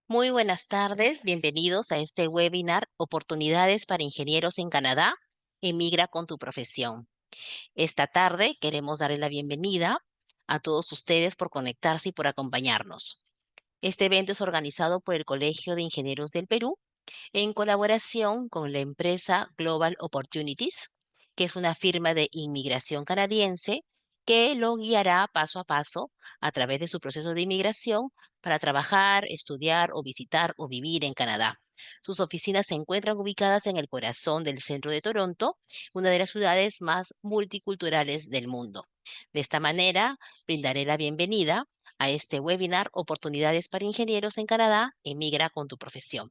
Muy buenas tardes, bienvenidos a este webinar Oportunidades para Ingenieros en Canadá. Emigra con tu profesión. Esta tarde queremos darle la bienvenida a todos ustedes por conectarse y por acompañarnos. Este evento es organizado por el Colegio de Ingenieros del Perú en colaboración con la empresa Global Opportunities, que es una firma de inmigración canadiense que lo guiará paso a paso a través de su proceso de inmigración para trabajar, estudiar o visitar o vivir en Canadá. Sus oficinas se encuentran ubicadas en el corazón del centro de Toronto, una de las ciudades más multiculturales del mundo. De esta manera, brindaré la bienvenida a este webinar Oportunidades para Ingenieros en Canadá, emigra con tu profesión.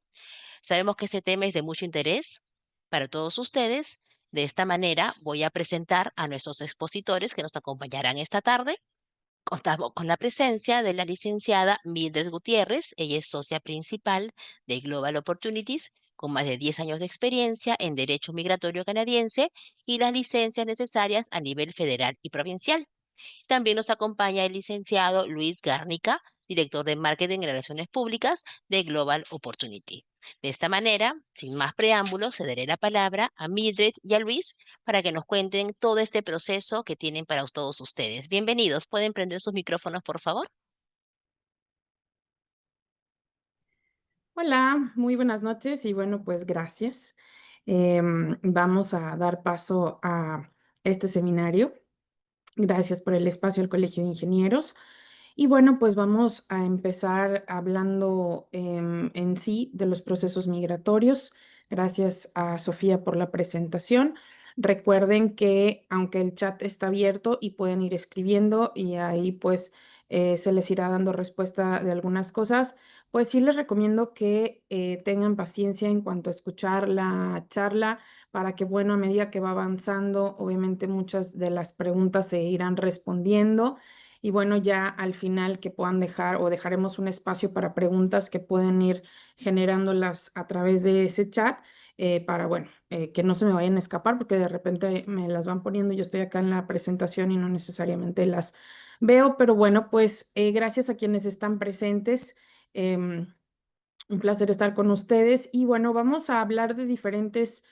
Sabemos que ese tema es de mucho interés para todos ustedes. De esta manera voy a presentar a nuestros expositores que nos acompañarán esta tarde. Contamos con la presencia de la licenciada Mildred Gutiérrez. Ella es socia principal de Global Opportunities, con más de 10 años de experiencia en Derecho Migratorio Canadiense y las licencias necesarias a nivel federal y provincial. También nos acompaña el licenciado Luis Gárnica, director de Marketing y Relaciones Públicas de Global Opportunity. De esta manera, sin más preámbulos, cederé la palabra a Mildred y a Luis para que nos cuenten todo este proceso que tienen para todos ustedes. Bienvenidos. ¿Pueden prender sus micrófonos, por favor? Hola, muy buenas noches y bueno, pues gracias. Vamos a dar paso a este seminario. Gracias por el espacio al Colegio de Ingenieros. Y bueno, pues vamos a empezar hablando en sí de los procesos migratorios. Gracias a Sofía por la presentación. Recuerden que aunque el chat está abierto y pueden ir escribiendo y ahí pues se les irá dando respuesta de algunas cosas, pues sí les recomiendo que tengan paciencia en cuanto a escuchar la charla para que, bueno, a medida que va avanzando, obviamente muchas de las preguntas se irán respondiendo. Y bueno, ya al final que puedan dejar o dejaremos un espacio para preguntas que pueden ir generándolas a través de ese chat para, bueno, que no se me vayan a escapar porque de repente me las van poniendo. Yo estoy acá en la presentación y no necesariamente las veo, pero bueno, pues gracias a quienes están presentes. em, un placer estar con ustedes y bueno, vamos a hablar de diferentes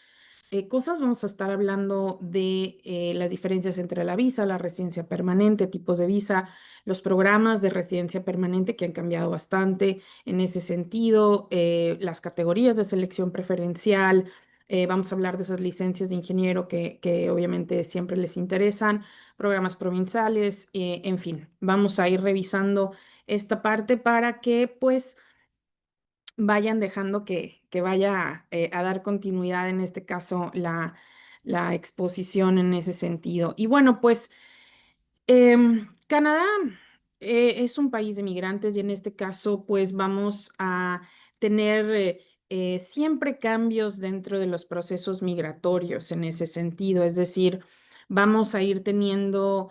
cosas. Vamos a estar hablando de las diferencias entre la visa, la residencia permanente, tipos de visa, los programas de residencia permanente que han cambiado bastante en ese sentido, las categorías de selección preferencial. Vamos a hablar de esas licencias de ingeniero que obviamente siempre les interesan, programas provinciales, en fin, vamos a ir revisando esta parte para que pues vayan dejando que vaya a dar continuidad, en este caso, la exposición en ese sentido. Y bueno, pues Canadá es un país de migrantes y en este caso, pues vamos a tener siempre cambios dentro de los procesos migratorios en ese sentido. Es decir, vamos a ir teniendo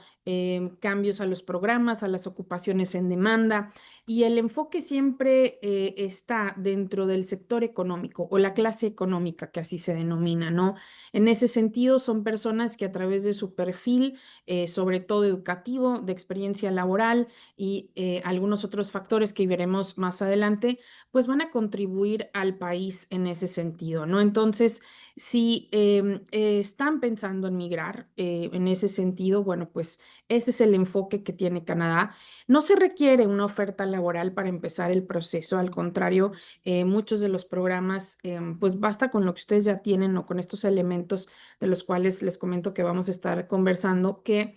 cambios a los programas, a las ocupaciones en demanda y el enfoque siempre está dentro del sector económico o la clase económica, que así se denomina, ¿no? En ese sentido, son personas que a través de su perfil sobre todo educativo, de experiencia laboral y algunos otros factores que veremos más adelante, pues van a contribuir al país en ese sentido, ¿no? Entonces, si están pensando en migrar en ese sentido, bueno, pues ese es el enfoque que tiene Canadá. No se requiere una oferta laboral para empezar el proceso, al contrario, muchos de los programas, pues basta con lo que ustedes ya tienen o con estos elementos de los cuales les comento que vamos a estar conversando, que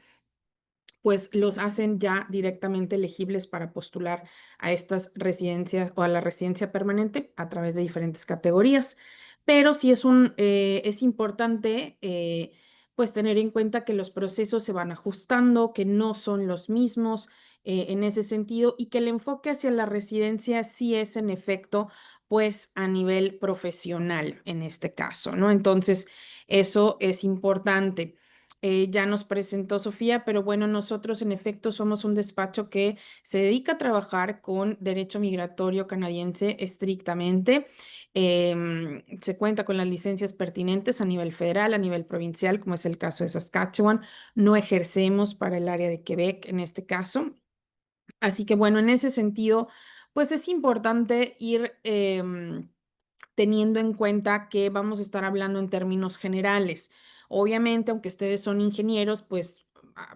pues los hacen ya directamente elegibles para postular a estas residencias o a la residencia permanente a través de diferentes categorías. Pero sí es importante pues tener en cuenta que los procesos se van ajustando, que no son los mismos en ese sentido y que el enfoque hacia la residencia sí es en efecto pues a nivel profesional en este caso, ¿no? Entonces, eso es importante. Ya nos presentó Sofía, pero bueno, nosotros en efecto somos un despacho que se dedica a trabajar con derecho migratorio canadiense estrictamente. Se cuenta con las licencias pertinentes a nivel federal, a nivel provincial, como es el caso de Saskatchewan. No ejercemos para el área de Quebec en este caso. Así que bueno, en ese sentido, Pues es importante ir teniendo en cuenta que vamos a estar hablando en términos generales. Obviamente, aunque ustedes son ingenieros, pues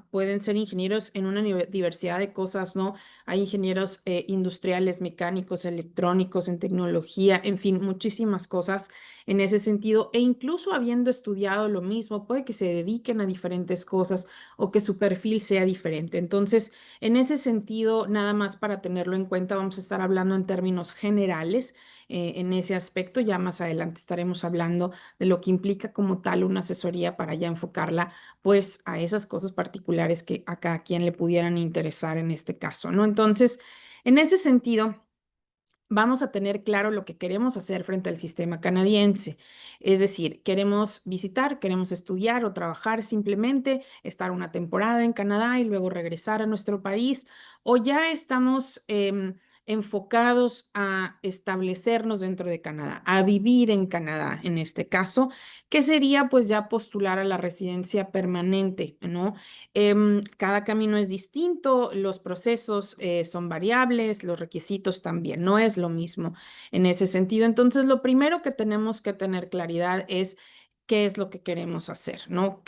pueden ser ingenieros en una diversidad de cosas, ¿no? Hay ingenieros industriales, mecánicos, electrónicos, en tecnología, en fin, muchísimas cosas en ese sentido. E incluso habiendo estudiado lo mismo, puede que se dediquen a diferentes cosas o que su perfil sea diferente. Entonces, en ese sentido, nada más para tenerlo en cuenta, vamos a estar hablando en términos generales en ese aspecto. Ya más adelante estaremos hablando de lo que implica como tal una asesoría para ya enfocarla pues a esas cosas particulares que a cada quien le pudieran interesar en este caso, ¿no? Entonces, en ese sentido, vamos a tener claro lo que queremos hacer frente al sistema canadiense. Es decir, queremos visitar, queremos estudiar o trabajar simplemente, estar una temporada en Canadá y luego regresar a nuestro país, o ya estamos enfocados a establecernos dentro de Canadá, a vivir en Canadá en este caso, que sería pues ya postular a la residencia permanente, ¿no? Cada camino es distinto, los procesos son variables, los requisitos también, no es lo mismo en ese sentido. Entonces, lo primero que tenemos que tener claridad es qué es lo que queremos hacer, ¿no?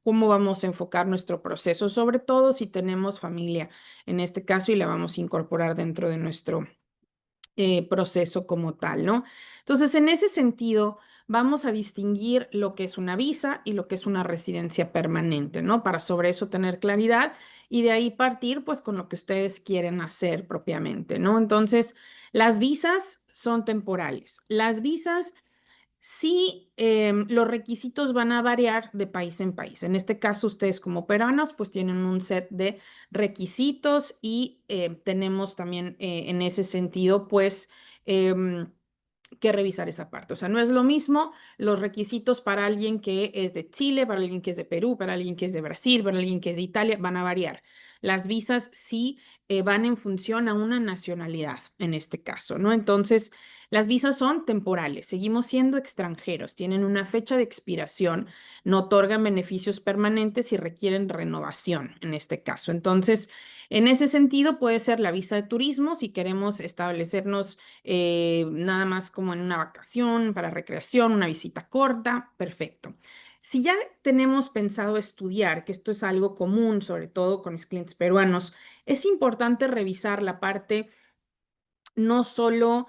Cómo vamos a enfocar nuestro proceso, sobre todo si tenemos familia en este caso y la vamos a incorporar dentro de nuestro proceso como tal, ¿no? Entonces, en ese sentido, vamos a distinguir lo que es una visa y lo que es una residencia permanente, ¿no? Para sobre eso tener claridad y de ahí partir, pues, con lo que ustedes quieren hacer propiamente, ¿no? Entonces, las visas son temporales. Las visas sí, los requisitos van a variar de país en país. En este caso, ustedes como peruanos, pues tienen un set de requisitos y tenemos también en ese sentido, pues, em, que revisar esa parte. O sea, no es lo mismo los requisitos para alguien que es de Chile, para alguien que es de Perú, para alguien que es de Brasil, para alguien que es de Italia, van a variar. Las visas sí van en función a una nacionalidad en este caso, ¿no? Entonces, las visas son temporales, seguimos siendo extranjeros, tienen una fecha de expiración, no otorgan beneficios permanentes y requieren renovación en este caso. Entonces, en ese sentido, puede ser la visa de turismo si queremos establecernos nada más como en una vacación, para recreación, una visita corta, perfecto. Si ya tenemos pensado estudiar, que esto es algo común, sobre todo con mis clientes peruanos, es importante revisar la parte no solo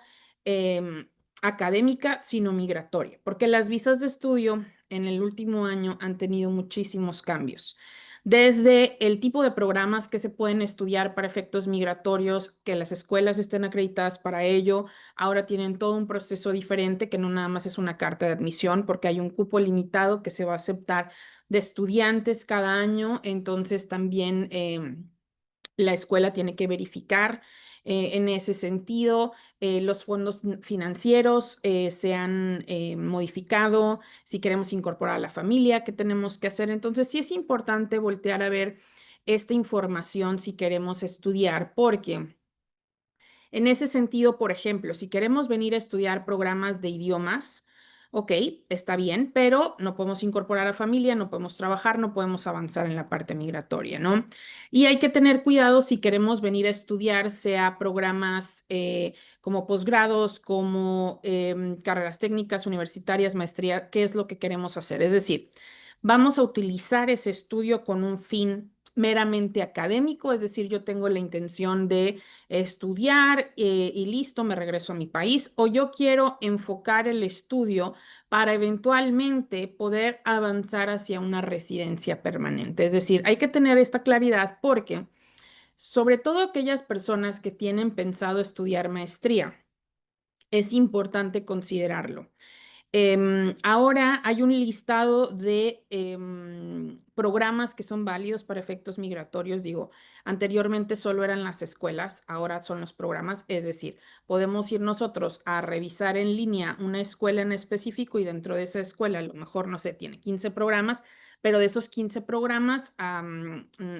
académica, sino migratoria, porque las visas de estudio en el último año han tenido muchísimos cambios. Desde el tipo de programas que se pueden estudiar para efectos migratorios, que las escuelas estén acreditadas para ello, ahora tienen todo un proceso diferente que no nada más es una carta de admisión, porque hay un cupo limitado que se va a aceptar de estudiantes cada año, entonces también la escuela tiene que verificar en ese sentido, los fondos financieros se han modificado, si queremos incorporar a la familia, ¿qué tenemos que hacer? Entonces, sí es importante voltear a ver esta información si queremos estudiar, porque en ese sentido, por ejemplo, si queremos venir a estudiar programas de idiomas, ok, está bien, pero no podemos incorporar a familia, no podemos trabajar, no podemos avanzar en la parte migratoria, ¿no? Y hay que tener cuidado si queremos venir a estudiar, sea programas como posgrados, como carreras técnicas, universitarias, maestría, ¿qué es lo que queremos hacer? Es decir, vamos a utilizar ese estudio con un fin meramente académico, es decir, yo tengo la intención de estudiar y listo, me regreso a mi país, o yo quiero enfocar el estudio para eventualmente poder avanzar hacia una residencia permanente. Es decir, hay que tener esta claridad porque, sobre todo aquellas personas que tienen pensado estudiar maestría, es importante considerarlo. Ahora hay un listado de programas que son válidos para efectos migratorios. Digo, anteriormente solo eran las escuelas, ahora son los programas. Es decir, podemos ir nosotros a revisar en línea una escuela en específico y dentro de esa escuela, a lo mejor, no sé, tiene 15 programas, pero de esos 15 programas,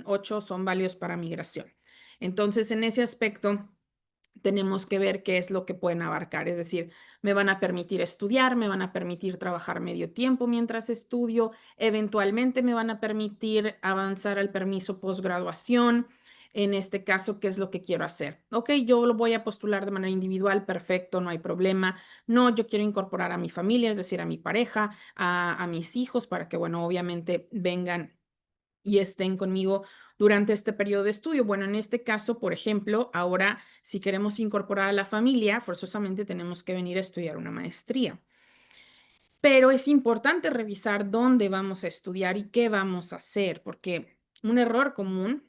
8 son válidos para migración. Entonces, en ese aspecto tenemos que ver qué es lo que pueden abarcar. Es decir, me van a permitir estudiar, me van a permitir trabajar medio tiempo mientras estudio, eventualmente me van a permitir avanzar al permiso posgraduación. en este caso, qué es lo que quiero hacer. Ok, yo lo voy a postular de manera individual, perfecto, no hay problema. No, yo quiero incorporar a mi familia, es decir, a mi pareja, a mis hijos, para que, bueno, obviamente vengan y estén conmigo durante este periodo de estudio. Bueno, en este caso, por ejemplo, ahora si queremos incorporar a la familia, forzosamente tenemos que venir a estudiar una maestría. Pero es importante revisar dónde vamos a estudiar y qué vamos a hacer, porque un error común,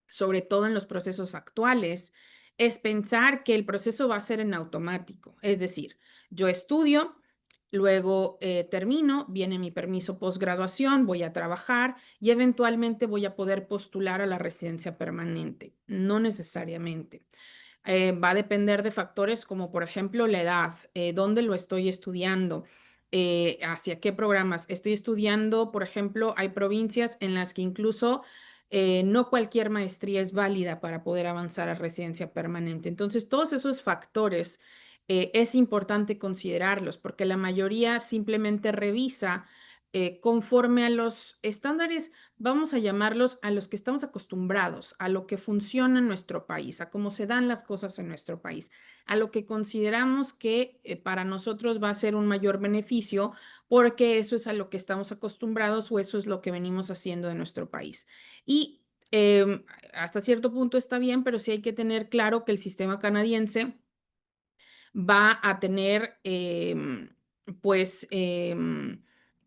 sobre todo en los procesos actuales, es pensar que el proceso va a ser en automático. Es decir, yo estudio, luego termino, viene mi permiso postgraduación, voy a trabajar y eventualmente voy a poder postular a la residencia permanente. No necesariamente. Va a depender de factores como, por ejemplo, la edad, dónde lo estoy estudiando, hacia qué programas. Estoy estudiando, por ejemplo, hay provincias en las que incluso no cualquier maestría es válida para poder avanzar a residencia permanente. Entonces, todos esos factores es importante considerarlos porque la mayoría simplemente revisa conforme a los estándares, vamos a llamarlos a los que estamos acostumbrados, a lo que funciona en nuestro país, a cómo se dan las cosas en nuestro país, a lo que consideramos que para nosotros va a ser un mayor beneficio porque eso es a lo que estamos acostumbrados o eso es lo que venimos haciendo de nuestro país. Y hasta cierto punto está bien, pero sí hay que tener claro que el sistema canadiense va a tener pues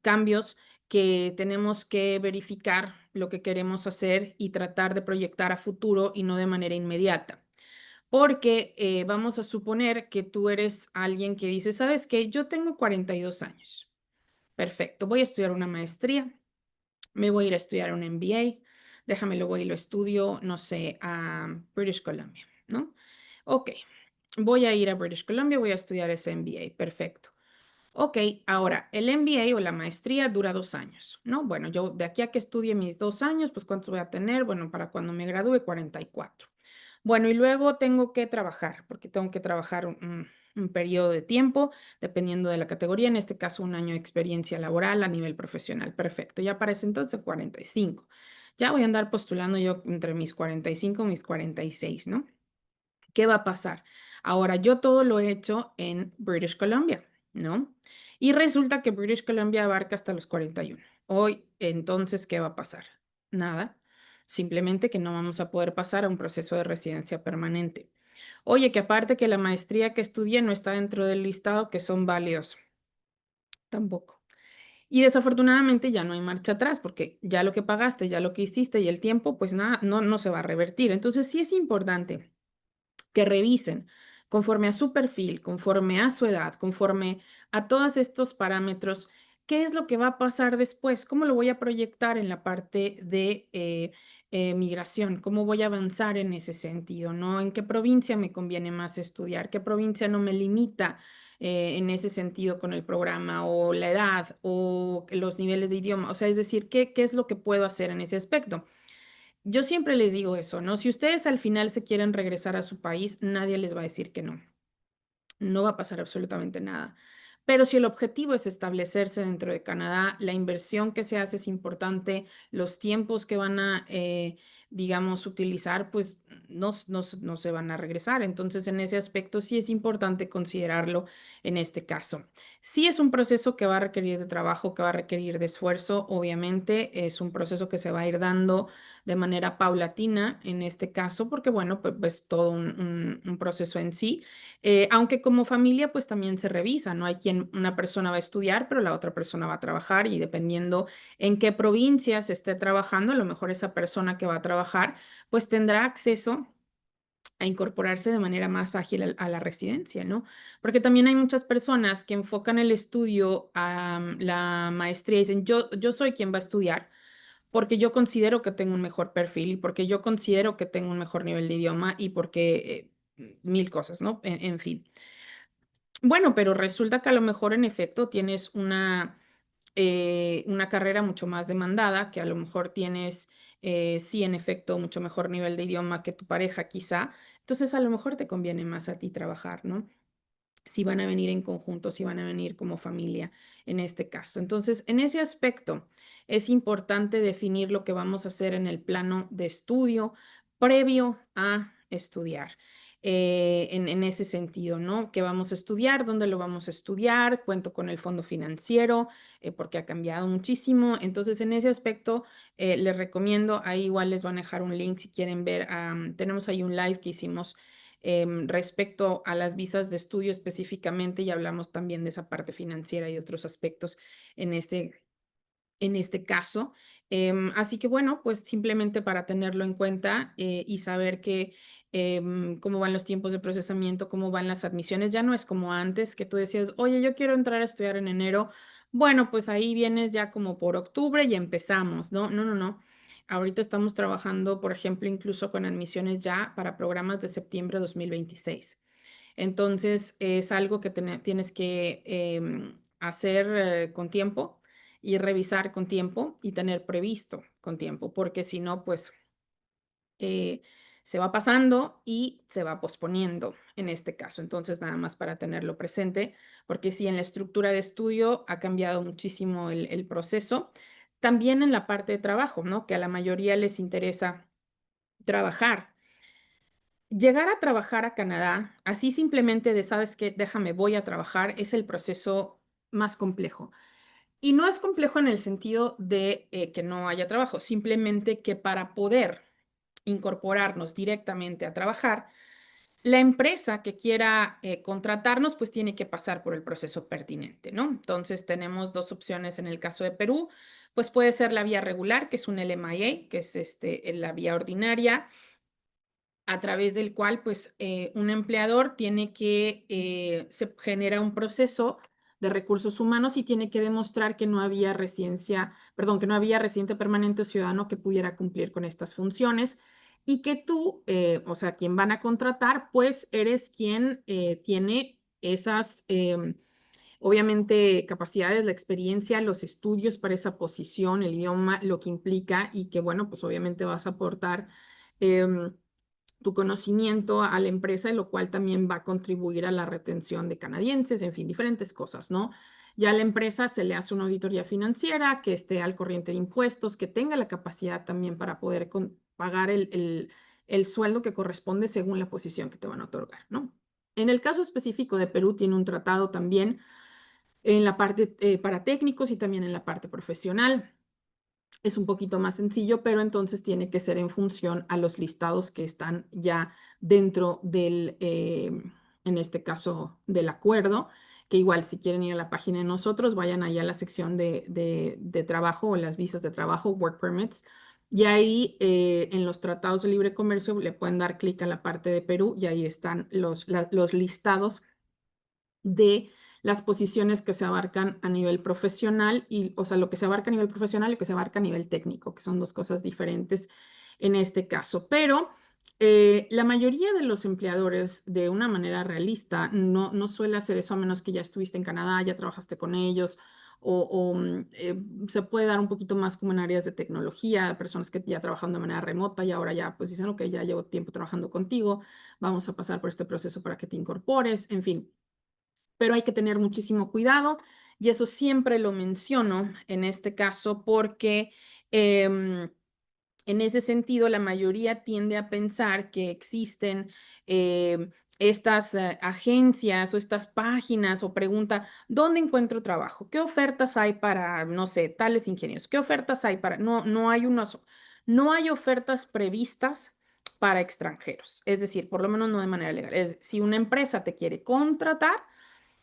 cambios que tenemos que verificar lo que queremos hacer y tratar de proyectar a futuro y no de manera inmediata. Porque vamos a suponer que tú eres alguien que dice, ¿sabes qué? Yo tengo 42 años. Perfecto, voy a estudiar una maestría, me voy a ir a estudiar un MBA, déjame voy y lo estudio, no sé, a British Columbia, ¿no? Ok, voy a ir a British Columbia, voy a estudiar ese MBA, perfecto. Ok, ahora, el MBA o la maestría dura 2 años, ¿no? Bueno, yo de aquí a que estudie mis 2 años, pues ¿cuántos voy a tener? Bueno, para cuando me gradúe, 44. Bueno, y luego tengo que trabajar, porque tengo que trabajar un periodo de tiempo, dependiendo de la categoría, en este caso 1 año de experiencia laboral a nivel profesional. Perfecto, ya para ese entonces 45. Ya voy a andar postulando yo entre mis 45 y mis 46, ¿no? ¿Qué va a pasar? Ahora, yo todo lo he hecho en British Columbia, ¿no? Y resulta que British Columbia abarca hasta los 41. Hoy, entonces, ¿qué va a pasar? Nada. Simplemente que no vamos a poder pasar a un proceso de residencia permanente. Oye, que aparte que la maestría que estudié no está dentro del listado que son válidos. Tampoco. Y desafortunadamente ya no hay marcha atrás porque ya lo que pagaste, ya lo que hiciste y el tiempo, pues nada, no se va a revertir. Entonces sí es importante que revisen conforme a su perfil, conforme a su edad, conforme a todos estos parámetros, qué es lo que va a pasar después, cómo lo voy a proyectar en la parte de migración, cómo voy a avanzar en ese sentido, ¿no? En qué provincia me conviene más estudiar, qué provincia no me limita en ese sentido con el programa o la edad o los niveles de idioma, o sea, es decir, qué es lo que puedo hacer en ese aspecto. Yo siempre les digo eso, ¿no? Si ustedes al final se quieren regresar a su país, nadie les va a decir que no. No va a pasar absolutamente nada. Pero si el objetivo es establecerse dentro de Canadá, la inversión que se hace es importante, los tiempos que van a, digamos, utilizar, pues no se van a regresar. Entonces, en ese aspecto sí es importante considerarlo en este caso. Sí es un proceso que va a requerir de trabajo, que va a requerir de esfuerzo, obviamente. Es un proceso que se va a ir dando de manera paulatina en este caso, porque, bueno, pues todo un proceso en sí. Aunque como familia, pues también se revisa, ¿no? Hay quien una persona va a estudiar, pero la otra persona va a trabajar y dependiendo en qué provincia se esté trabajando, a lo mejor esa persona que va a trabajar, pues tendrá acceso a incorporarse de manera más ágil a la residencia, ¿no? Porque también hay muchas personas que enfocan el estudio a la maestría y dicen, yo soy quien va a estudiar porque yo considero que tengo un mejor perfil y porque yo considero que tengo un mejor nivel de idioma y porque mil cosas, ¿no? En fin. Bueno, pero resulta que a lo mejor en efecto tienes una carrera mucho más demandada, que a lo mejor tienes, sí, en efecto, mucho mejor nivel de idioma que tu pareja quizá. Entonces a lo mejor te conviene más a ti trabajar, ¿no? Si van a venir en conjunto, si van a venir como familia en este caso. Entonces, en ese aspecto es importante definir lo que vamos a hacer en el plano de estudio, previo a estudiar. En ese sentido, ¿no? ¿Qué vamos a estudiar? ¿Dónde lo vamos a estudiar? Cuento con el fondo financiero, porque ha cambiado muchísimo. Entonces, en ese aspecto, les recomiendo, ahí igual les van a dejar un link si quieren ver, tenemos ahí un live que hicimos respecto a las visas de estudio específicamente y hablamos también de esa parte financiera y otros aspectos en este caso. Así que bueno, pues simplemente para tenerlo en cuenta y saber que cómo van los tiempos de procesamiento, cómo van las admisiones, ya no es como antes que tú decías, oye, yo quiero entrar a estudiar en enero. Bueno, pues ahí vienes ya como por octubre y empezamos, ¿no? No, no, no. Ahorita estamos trabajando, por ejemplo, incluso con admisiones ya para programas de septiembre de 2026. Entonces, es algo que tienes que hacer con tiempo y revisar con tiempo y tener previsto con tiempo, porque si no, pues eh, se va pasando y se va posponiendo en este caso. Entonces, nada más para tenerlo presente, porque si en la estructura de estudio ha cambiado muchísimo el proceso, también en la parte de trabajo, ¿no? Que a la mayoría les interesa trabajar. Llegar a trabajar a Canadá, así simplemente de, ¿sabes qué? Déjame, voy a trabajar, es el proceso más complejo. Y no es complejo en el sentido de que no haya trabajo, simplemente que para poder incorporarnos directamente a trabajar, la empresa que quiera contratarnos, pues tiene que pasar por el proceso pertinente, ¿no? Entonces tenemos dos opciones en el caso de Perú, pues puede ser la vía regular, que es un LMIA, que es la vía ordinaria a través del cual pues un empleador tiene que, se genera un proceso de recursos humanos y tiene que demostrar que no había residencia, perdón, que no había residente permanente o ciudadano que pudiera cumplir con estas funciones y que tú, o sea, quien van a contratar, pues eres quien tiene esas, obviamente, capacidades, la experiencia, los estudios para esa posición, el idioma, lo que implica y que, bueno, pues obviamente vas a aportar. Tu conocimiento a la empresa, y lo cual también va a contribuir a la retención de canadienses, en fin, diferentes cosas, ¿no? Ya a la empresa se le hace una auditoría financiera, que esté al corriente de impuestos, que tenga la capacidad también para poder pagar el sueldo que corresponde según la posición que te van a otorgar, ¿no? En el caso específico de Perú, tiene un tratado también en la parte para técnicos y también en la parte profesional. Es un poquito más sencillo, pero entonces tiene que ser en función a los listados que están ya dentro del, en este caso, del acuerdo, que igual si quieren ir a la página de nosotros, vayan allá a la sección de trabajo o las visas de trabajo, work permits, y ahí en los tratados de libre comercio le pueden dar clic a la parte de Perú y ahí están los listados de las posiciones que se abarcan a nivel profesional y, o sea, lo que se abarca a nivel profesional y lo que se abarca a nivel técnico, que son dos cosas diferentes en este caso. Pero la mayoría de los empleadores, de una manera realista, no suele hacer eso a menos que ya estuviste en Canadá, ya trabajaste con ellos. Se puede dar un poquito más como en áreas de tecnología, personas que ya trabajan de manera remota y ahora ya pues dicen, ok, ya llevo tiempo trabajando contigo, vamos a pasar por este proceso para que te incorpores, en fin, pero hay que tener muchísimo cuidado y eso siempre lo menciono en este caso porque en ese sentido la mayoría tiende a pensar que existen estas agencias o estas páginas o pregunta, ¿dónde encuentro trabajo? ¿Qué ofertas hay para, no sé, tales ingenieros? ¿Qué ofertas hay para, no hay unas, no hay ofertas previstas para extranjeros? Es decir, por lo menos no de manera legal. Es, si una empresa te quiere contratar,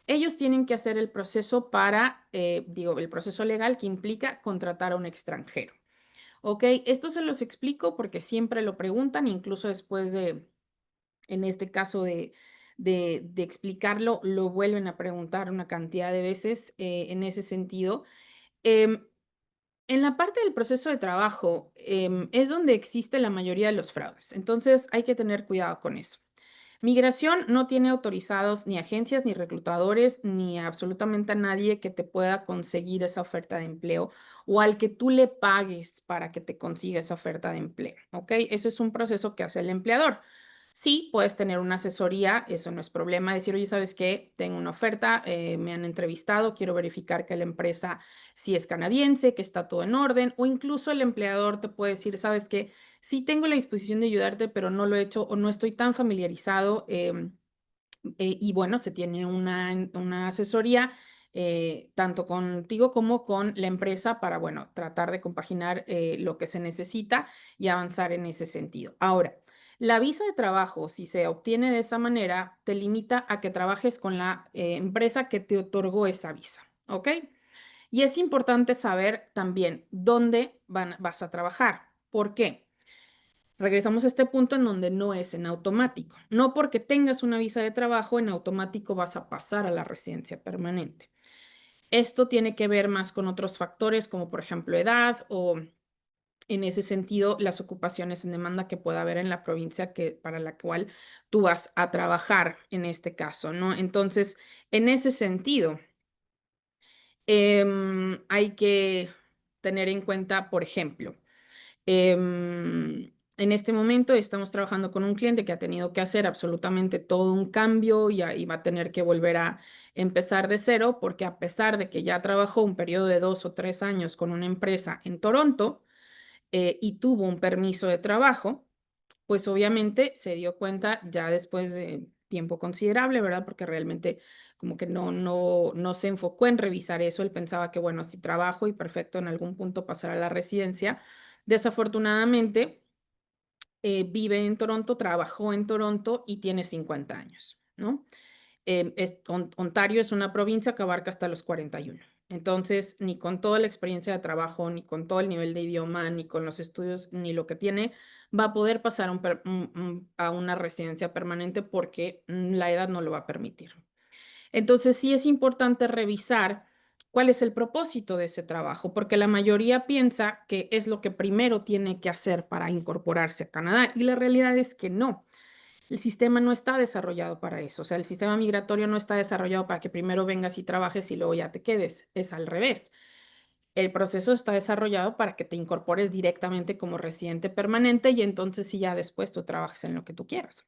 ellos tienen que hacer el proceso para, digo, el proceso legal que implica contratar a un extranjero. ¿Ok? Esto se los explico porque siempre lo preguntan, incluso después de, en este caso de explicarlo, lo vuelven a preguntar una cantidad de veces en ese sentido. Em, en la parte del proceso de trabajo es donde existe la mayoría de los fraudes, entonces hay que tener cuidado con eso. Migración no tiene autorizados ni agencias, ni reclutadores, ni absolutamente a nadie que te pueda conseguir esa oferta de empleo o al que tú le pagues para que te consiga esa oferta de empleo, ¿ok? Eso es un proceso que hace el empleador. Sí, puedes tener una asesoría, eso no es problema. Decir, oye, ¿sabes qué? Tengo una oferta, me han entrevistado, quiero verificar que la empresa sí es canadiense, que está todo en orden, o incluso el empleador te puede decir, ¿sabes qué? Sí tengo la disposición de ayudarte, pero no lo he hecho o no estoy tan familiarizado. Y bueno, se tiene una asesoría tanto contigo como con la empresa para, bueno, tratar de compaginar lo que se necesita y avanzar en ese sentido. Ahora, la visa de trabajo, si se obtiene de esa manera, te limita a que trabajes con la empresa que te otorgó esa visa, ¿ok? Y es importante saber también dónde vas a trabajar. ¿Por qué? Regresamos a este punto en donde no es en automático. No porque tengas una visa de trabajo, en automático vas a pasar a la residencia permanente. Esto tiene que ver más con otros factores como por ejemplo edad o en ese sentido las ocupaciones en demanda que pueda haber en la provincia para la cual tú vas a trabajar en este caso, ¿no? Entonces, en ese sentido, hay que tener en cuenta, por ejemplo, en este momento estamos trabajando con un cliente que ha tenido que hacer absolutamente todo un cambio y va a tener que volver a empezar de cero porque a pesar de que ya trabajó un periodo de 2 o 3 años con una empresa en Toronto y tuvo un permiso de trabajo, pues obviamente se dio cuenta ya después de tiempo considerable, ¿verdad? Porque realmente como que no se enfocó en revisar eso. Él pensaba que, bueno, si trabajo y perfecto en algún punto pasar a la residencia. Desafortunadamente, vive en Toronto, trabajó en Toronto y tiene 50 años, ¿no? Ontario es una provincia que abarca hasta los 41. Entonces, ni con toda la experiencia de trabajo, ni con todo el nivel de idioma, ni con los estudios, ni lo que tiene, va a poder pasar a una residencia permanente porque la edad no lo va a permitir. Entonces, sí es importante revisar cuál es el propósito de ese trabajo, porque la mayoría piensa que es lo que primero tiene que hacer para incorporarse a Canadá y la realidad es que no. El sistema no está desarrollado para eso, o sea, el sistema migratorio no está desarrollado para que primero vengas y trabajes y luego ya te quedes, es al revés. El proceso está desarrollado para que te incorpores directamente como residente permanente y entonces sí ya después tú trabajes en lo que tú quieras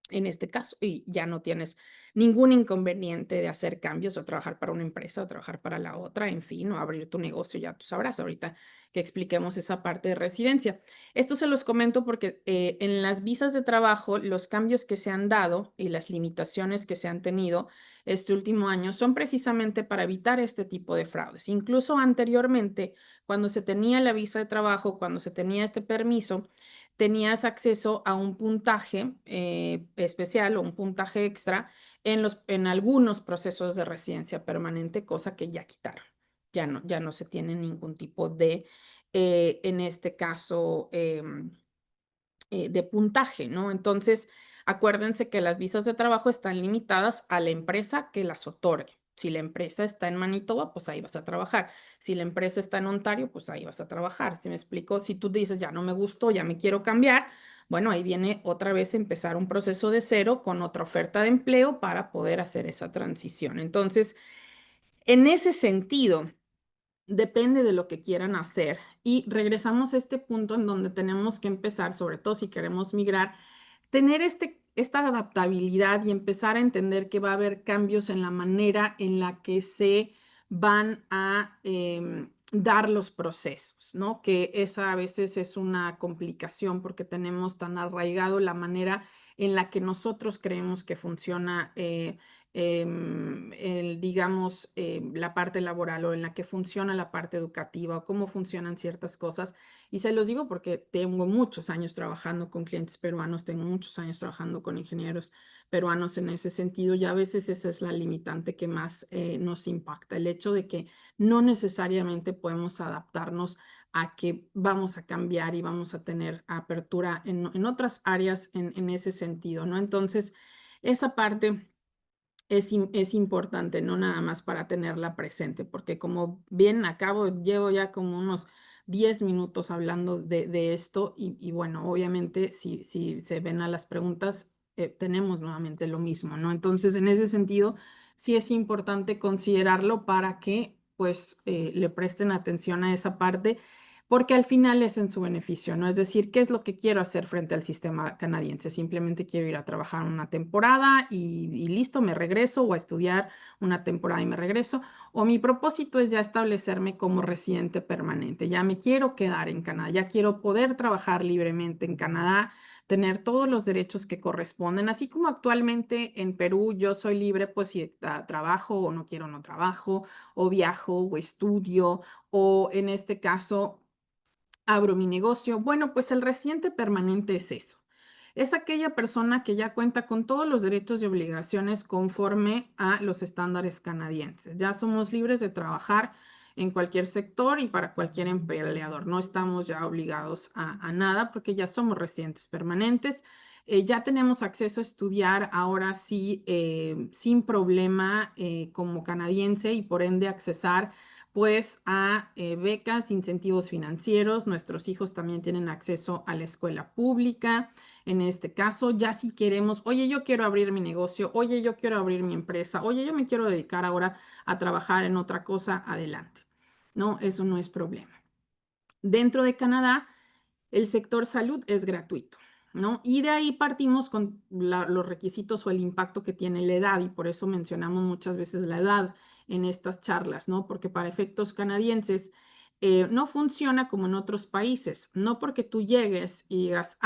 en este caso, y ya no tienes ningún inconveniente de hacer cambios o trabajar para una empresa o trabajar para la otra, en fin, o abrir tu negocio, ya tú sabrás ahorita que expliquemos esa parte de residencia. Esto se los comento porque en las visas de trabajo, los cambios que se han dado y las limitaciones que se han tenido este último año son precisamente para evitar este tipo de fraudes. Incluso anteriormente, cuando se tenía la visa de trabajo, cuando se tenía este permiso, tenías acceso a un puntaje especial o un puntaje extra en algunos procesos de residencia permanente, cosa que ya quitaron. Ya no se tiene ningún tipo de, en este caso, de puntaje, ¿no? Entonces, acuérdense que las visas de trabajo están limitadas a la empresa que las otorgue. Si la empresa está en Manitoba, pues ahí vas a trabajar. Si la empresa está en Ontario, pues ahí vas a trabajar. ¿Sí me explico? Si tú dices, ya no me gustó, ya me quiero cambiar, bueno, ahí viene otra vez empezar un proceso de cero con otra oferta de empleo para poder hacer esa transición. Entonces, en ese sentido, depende de lo que quieran hacer. Y regresamos a este punto en donde tenemos que empezar, sobre todo si queremos migrar, tener esta adaptabilidad y empezar a entender que va a haber cambios en la manera en la que se van a dar los procesos, ¿no? Que esa a veces es una complicación porque tenemos tan arraigado la manera en la que nosotros creemos que funciona digamos, la parte laboral o en la que funciona la parte educativa o cómo funcionan ciertas cosas. Y se los digo porque tengo muchos años trabajando con clientes peruanos, tengo muchos años trabajando con ingenieros peruanos en ese sentido y a veces esa es la limitante que más nos impacta, el hecho de que no necesariamente podemos adaptarnos a que vamos a cambiar y vamos a tener apertura en otras áreas en ese sentido, ¿no? Entonces, esa parte es importante, no nada más para tenerla presente, porque como bien acabo, llevo ya como unos 10 minutos hablando de esto y bueno, obviamente si se ven a las preguntas, tenemos nuevamente lo mismo, ¿no? Entonces, en ese sentido, sí es importante considerarlo para que pues le presten atención a esa parte porque al final es en su beneficio, ¿no? Es decir, ¿qué es lo que quiero hacer frente al sistema canadiense? Simplemente quiero ir a trabajar una temporada y listo, me regreso, o a estudiar una temporada y me regreso, o mi propósito es ya establecerme como residente permanente, ya me quiero quedar en Canadá, ya quiero poder trabajar libremente en Canadá, tener todos los derechos que corresponden, así como actualmente en Perú yo soy libre, pues si trabajo o no quiero, no trabajo, o viajo o estudio, o en este caso abro mi negocio. Bueno, pues el residente permanente es eso. Es aquella persona que ya cuenta con todos los derechos y obligaciones conforme a los estándares canadienses. Ya somos libres de trabajar en cualquier sector y para cualquier empleador. No estamos ya obligados a nada porque ya somos residentes permanentes. Ya tenemos acceso a estudiar ahora sí sin problema como canadiense y por ende accesar pues a becas, incentivos financieros. Nuestros hijos también tienen acceso a la escuela pública. En este caso, ya si queremos, oye, yo quiero abrir mi negocio, oye, yo quiero abrir mi empresa, oye, yo me quiero dedicar ahora a trabajar en otra cosa, adelante. No, eso no es problema. Dentro de Canadá, el sector salud es gratuito, ¿no? Y de ahí partimos con los requisitos o el impacto que tiene la edad, y por eso mencionamos muchas veces la edad en estas charlas, ¿no? Porque para efectos canadienses no funciona como en otros países, no porque tú llegues y digas,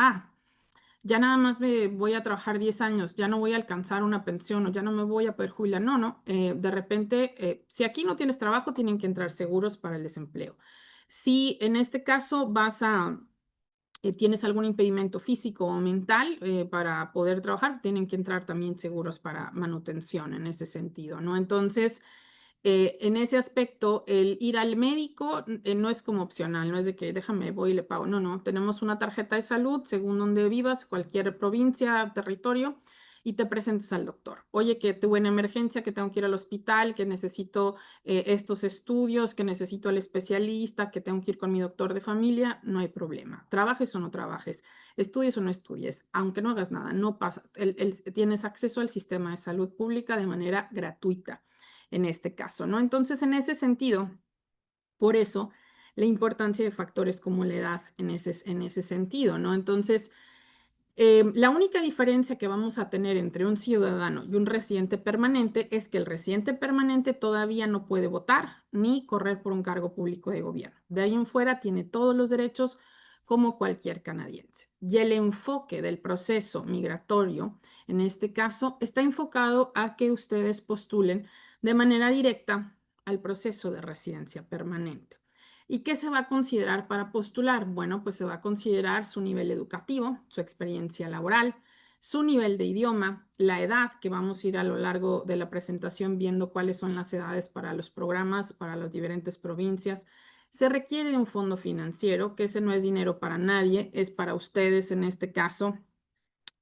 ya nada más me voy a trabajar 10 años, ya no voy a alcanzar una pensión o ya no me voy a poder jubilar. No, no, de repente, si aquí no tienes trabajo, tienen que entrar seguros para el desempleo. Si en este caso tienes algún impedimento físico o mental para poder trabajar, tienen que entrar también seguros para manutención en ese sentido, ¿no? Entonces, en ese aspecto, el ir al médico no es como opcional, no es de que déjame, voy y le pago. No, no, tenemos una tarjeta de salud según donde vivas, cualquier provincia, territorio, y te presentes al doctor. Oye, que tuve una emergencia, que tengo que ir al hospital, que necesito estos estudios, que necesito al especialista, que tengo que ir con mi doctor de familia, no hay problema. Trabajes o no trabajes, estudies o no estudies, aunque no hagas nada, no pasa. Tienes acceso al sistema de salud pública de manera gratuita en este caso, ¿no? Entonces, en ese sentido, por eso la importancia de factores como la edad en ese sentido, ¿no? Entonces, la única diferencia que vamos a tener entre un ciudadano y un residente permanente es que el residente permanente todavía no puede votar ni correr por un cargo público de gobierno. De ahí en fuera tiene todos los derechos como cualquier canadiense. Y el enfoque del proceso migratorio, en este caso, está enfocado a que ustedes postulen de manera directa al proceso de residencia permanente. ¿Y qué se va a considerar para postular? Bueno, pues se va a considerar su nivel educativo, su experiencia laboral, su nivel de idioma, la edad, que vamos a ir a lo largo de la presentación viendo cuáles son las edades para los programas, para las diferentes provincias. Se requiere de un fondo financiero, que ese no es dinero para nadie, es para ustedes en este caso.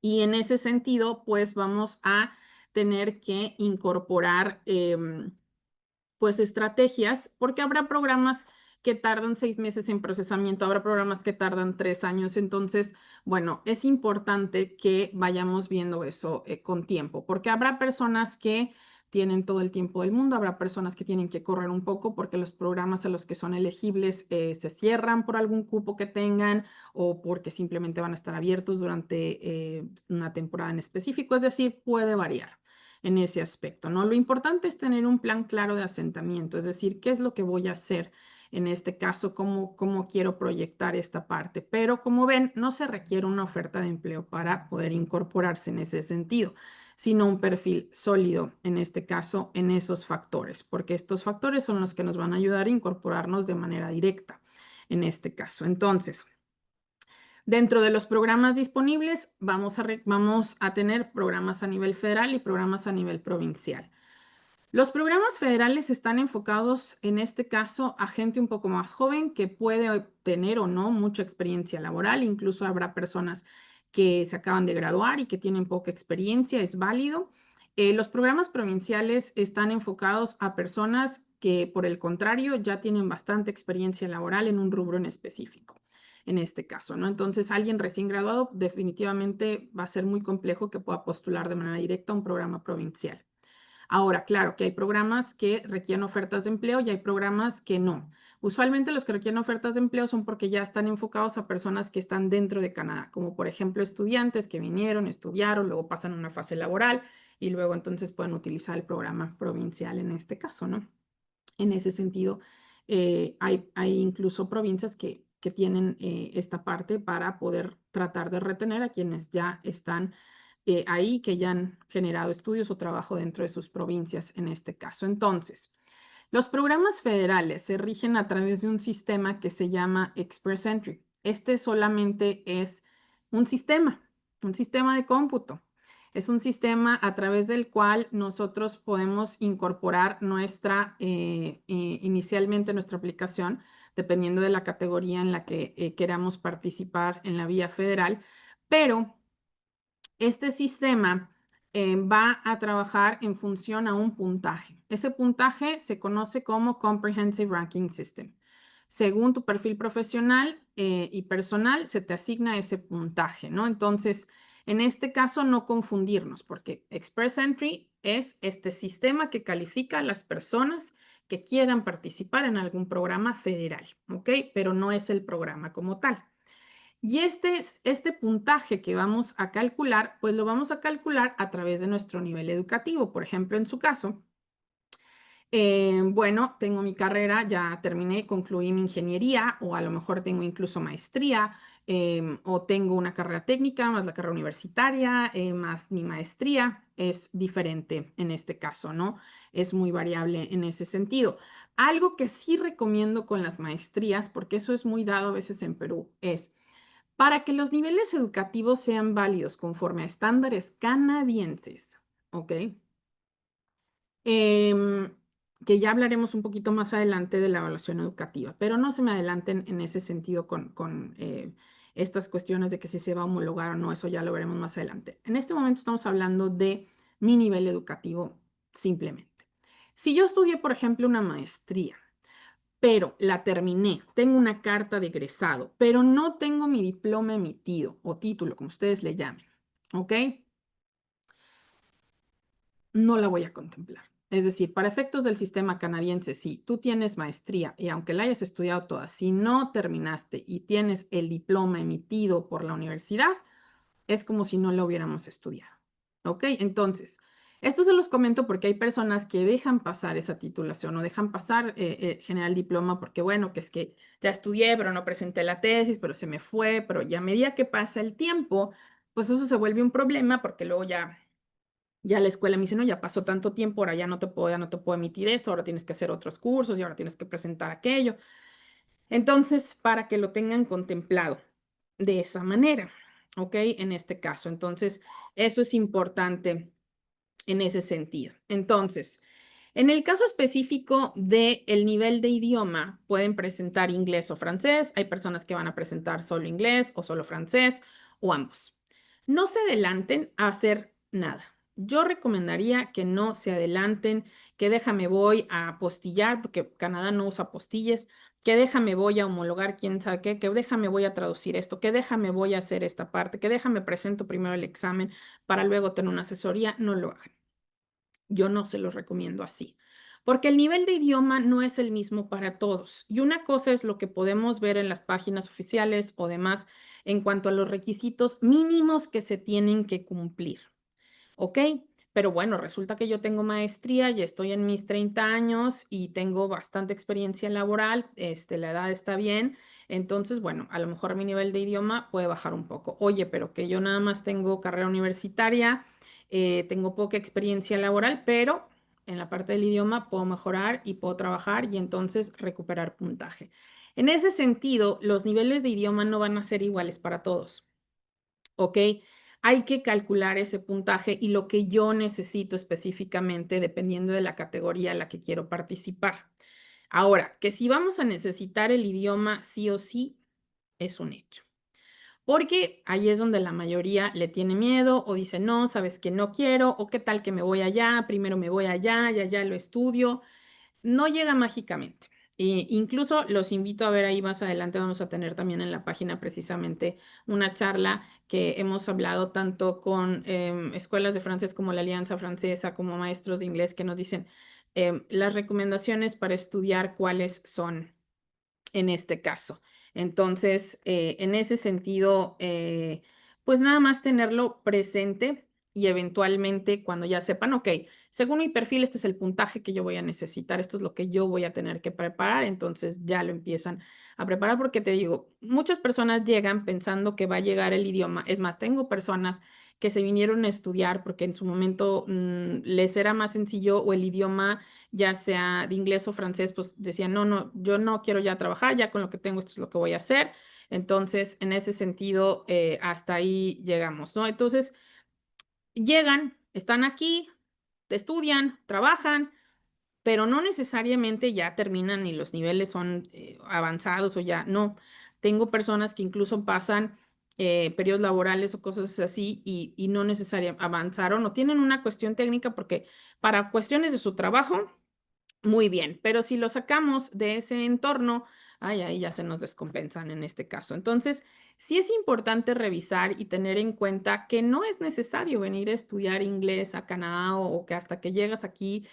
Y en ese sentido, pues vamos a tener que incorporar pues estrategias, porque habrá programas que tardan 6 meses en procesamiento, habrá programas que tardan 3 años. Entonces, bueno, es importante que vayamos viendo eso con tiempo, porque habrá personas que tienen todo el tiempo del mundo, habrá personas que tienen que correr un poco porque los programas a los que son elegibles se cierran por algún cupo que tengan o porque simplemente van a estar abiertos durante una temporada en específico, es decir, puede variar en ese aspecto, ¿no? Lo importante es tener un plan claro de asentamiento, es decir, qué es lo que voy a hacer en este caso, cómo quiero proyectar esta parte. Pero como ven, no se requiere una oferta de empleo para poder incorporarse en ese sentido, sino un perfil sólido, en este caso, en esos factores, porque estos factores son los que nos van a ayudar a incorporarnos de manera directa en este caso. Entonces, dentro de los programas disponibles, vamos a tener programas a nivel federal y programas a nivel provincial. Los programas federales están enfocados, en este caso, a gente un poco más joven que puede tener o no mucha experiencia laboral. Incluso habrá personas que se acaban de graduar y que tienen poca experiencia, es válido. Los programas provinciales están enfocados a personas que, por el contrario, ya tienen bastante experiencia laboral en un rubro en específico en este caso, ¿no? Entonces, alguien recién graduado definitivamente va a ser muy complejo que pueda postular de manera directa a un programa provincial. Ahora, claro que hay programas que requieren ofertas de empleo y hay programas que no. Usualmente los que requieren ofertas de empleo son porque ya están enfocados a personas que están dentro de Canadá, como por ejemplo estudiantes que vinieron, estudiaron, luego pasan una fase laboral y luego entonces pueden utilizar el programa provincial en este caso, ¿no? En ese sentido, hay incluso provincias que tienen esta parte para poder tratar de retener a quienes ya están ahí, que ya han generado estudios o trabajo dentro de sus provincias en este caso. Entonces, los programas federales se rigen a través de un sistema que se llama Express Entry. Este solamente es un sistema de cómputo. Es un sistema a través del cual nosotros podemos incorporar inicialmente nuestra aplicación, dependiendo de la categoría en la que queramos participar en la vía federal, pero este sistema va a trabajar en función a un puntaje. Ese puntaje se conoce como Comprehensive Ranking System. Según tu perfil profesional y personal, se te asigna ese puntaje, ¿no? Entonces, en este caso, no confundirnos, porque Express Entry es este sistema que califica a las personas que quieran participar en algún programa federal, ¿ok? Pero no es el programa como tal. Y este puntaje que vamos a calcular, pues lo vamos a calcular a través de nuestro nivel educativo. Por ejemplo, en su caso, bueno, tengo mi carrera, ya terminé, concluí mi ingeniería o a lo mejor tengo incluso maestría o tengo una carrera técnica más la carrera universitaria más mi maestría. Es diferente en este caso, ¿no? Es muy variable en ese sentido. Algo que sí recomiendo con las maestrías, porque eso es muy dado a veces en Perú, es para que los niveles educativos sean válidos conforme a estándares canadienses, ¿ok? Em, que ya hablaremos un poquito más adelante de la evaluación educativa, pero no se me adelanten en ese sentido con estas cuestiones de que si se va a homologar o no, eso ya lo veremos más adelante. En este momento estamos hablando de mi nivel educativo simplemente. Si yo estudié, por ejemplo, una maestría, pero la terminé, tengo una carta de egresado, pero no tengo mi diploma emitido o título, como ustedes le llamen, ¿ok? No la voy a contemplar. Es decir, para efectos del sistema canadiense, si tú tienes maestría y aunque la hayas estudiado toda, si no terminaste y tienes el diploma emitido por la universidad, es como si no lo hubiéramos estudiado. ¿Ok? Entonces, esto se los comento porque hay personas que dejan pasar esa titulación o dejan pasar generar el diploma porque, bueno, que es que ya estudié, pero no presenté la tesis, pero se me fue, pero ya a medida que pasa el tiempo, pues eso se vuelve un problema porque luego ya la escuela me dice, no, ya pasó tanto tiempo, ahora ya no te puedo emitir esto, ahora tienes que hacer otros cursos y ahora tienes que presentar aquello. Entonces, para que lo tengan contemplado de esa manera, ¿ok? En este caso, entonces, eso es importante en ese sentido. Entonces, en el caso específico del nivel de idioma, pueden presentar inglés o francés. Hay personas que van a presentar solo inglés o solo francés o ambos. No se adelanten a hacer nada. Yo recomendaría que no se adelanten, que déjame voy a apostillar, porque Canadá no usa apostilles, que déjame voy a homologar quién sabe qué, que déjame voy a traducir esto, que déjame voy a hacer esta parte, que déjame presento primero el examen para luego tener una asesoría. No lo hagan. Yo no se los recomiendo así, porque el nivel de idioma no es el mismo para todos. Y una cosa es lo que podemos ver en las páginas oficiales o demás en cuanto a los requisitos mínimos que se tienen que cumplir. ¿Ok? Pero bueno, resulta que yo tengo maestría, ya estoy en mis 30 años y tengo bastante experiencia laboral, la edad está bien, entonces, bueno, a lo mejor mi nivel de idioma puede bajar un poco. Oye, pero que yo nada más tengo carrera universitaria, tengo poca experiencia laboral, pero en la parte del idioma puedo mejorar y puedo trabajar y entonces recuperar puntaje. En ese sentido, los niveles de idioma no van a ser iguales para todos. ¿Ok? Hay que calcular ese puntaje y lo que yo necesito específicamente dependiendo de la categoría en la que quiero participar. Ahora, que si vamos a necesitar el idioma sí o sí, es un hecho. Porque ahí es donde la mayoría le tiene miedo o dice, no, sabes que no quiero, o qué tal que me voy allá, primero me voy allá y allá lo estudio. No llega mágicamente. Incluso los invito a ver ahí más adelante, vamos a tener también en la página precisamente una charla que hemos hablado tanto con escuelas de francés como la Alianza Francesa, como maestros de inglés que nos dicen las recomendaciones para estudiar cuáles son en este caso. Entonces, en ese sentido, pues nada más tenerlo presente y eventualmente cuando ya sepan, ok, según mi perfil, este es el puntaje que yo voy a necesitar, esto es lo que yo voy a tener que preparar, entonces ya lo empiezan a preparar porque te digo, muchas personas llegan pensando que va a llegar el idioma. Es más, tengo personas que se vinieron a estudiar porque en su momento les era más sencillo o el idioma ya sea de inglés o francés, pues decían, no, no, yo no quiero ya trabajar, ya con lo que tengo esto es lo que voy a hacer. Entonces, en ese sentido, hasta ahí llegamos, ¿no? Entonces, llegan, están aquí, estudian, trabajan, pero no necesariamente ya terminan y los niveles son avanzados o ya, no. Tengo personas que incluso pasan periodos laborales o cosas así y no necesariamente avanzaron o tienen una cuestión técnica porque para cuestiones de su trabajo muy bien, pero si lo sacamos de ese entorno, ay, ahí ya se nos descompensan en este caso. Entonces, sí es importante revisar y tener en cuenta que no es necesario venir a estudiar inglés a Canadá o que hasta que llegas aquí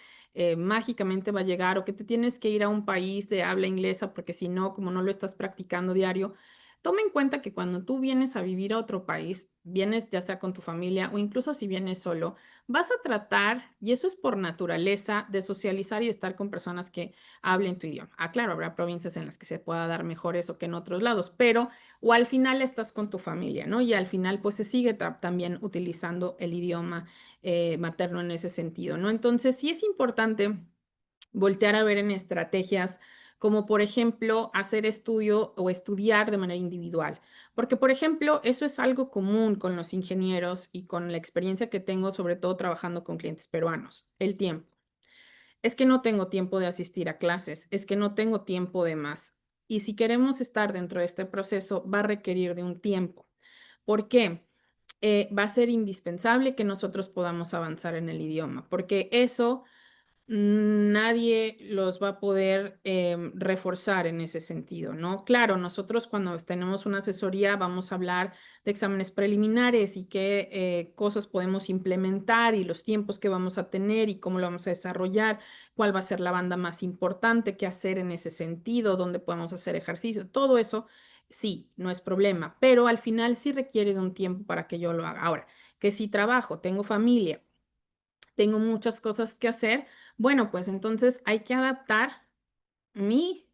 mágicamente va a llegar o que te tienes que ir a un país de habla inglesa porque si no, como no lo estás practicando diario, toma en cuenta que cuando tú vienes a vivir a otro país, vienes ya sea con tu familia o incluso si vienes solo, vas a tratar, y eso es por naturaleza, de socializar y estar con personas que hablen tu idioma. Ah, claro, habrá provincias en las que se pueda dar mejor eso que en otros lados, pero o al final estás con tu familia, ¿no? Y al final pues se sigue también utilizando el idioma materno en ese sentido, ¿no? Entonces sí es importante voltear a ver en estrategias como por ejemplo hacer estudio o estudiar de manera individual. Porque por ejemplo, eso es algo común con los ingenieros y con la experiencia que tengo, sobre todo trabajando con clientes peruanos, el tiempo. Es que no tengo tiempo de asistir a clases, es que no tengo tiempo de más. Y si queremos estar dentro de este proceso, va a requerir de un tiempo. ¿Por qué? Va a ser indispensable que nosotros podamos avanzar en el idioma, porque eso nadie los va a poder reforzar en ese sentido, ¿no? Claro, nosotros cuando tenemos una asesoría vamos a hablar de exámenes preliminares y qué cosas podemos implementar y los tiempos que vamos a tener y cómo lo vamos a desarrollar, cuál va a ser la banda más importante, qué hacer en ese sentido, dónde podemos hacer ejercicio, todo eso. Sí, no es problema, pero al final sí requiere de un tiempo para que yo lo haga. Ahora, que si trabajo, tengo familia, tengo muchas cosas que hacer, bueno, pues entonces hay que adaptar mi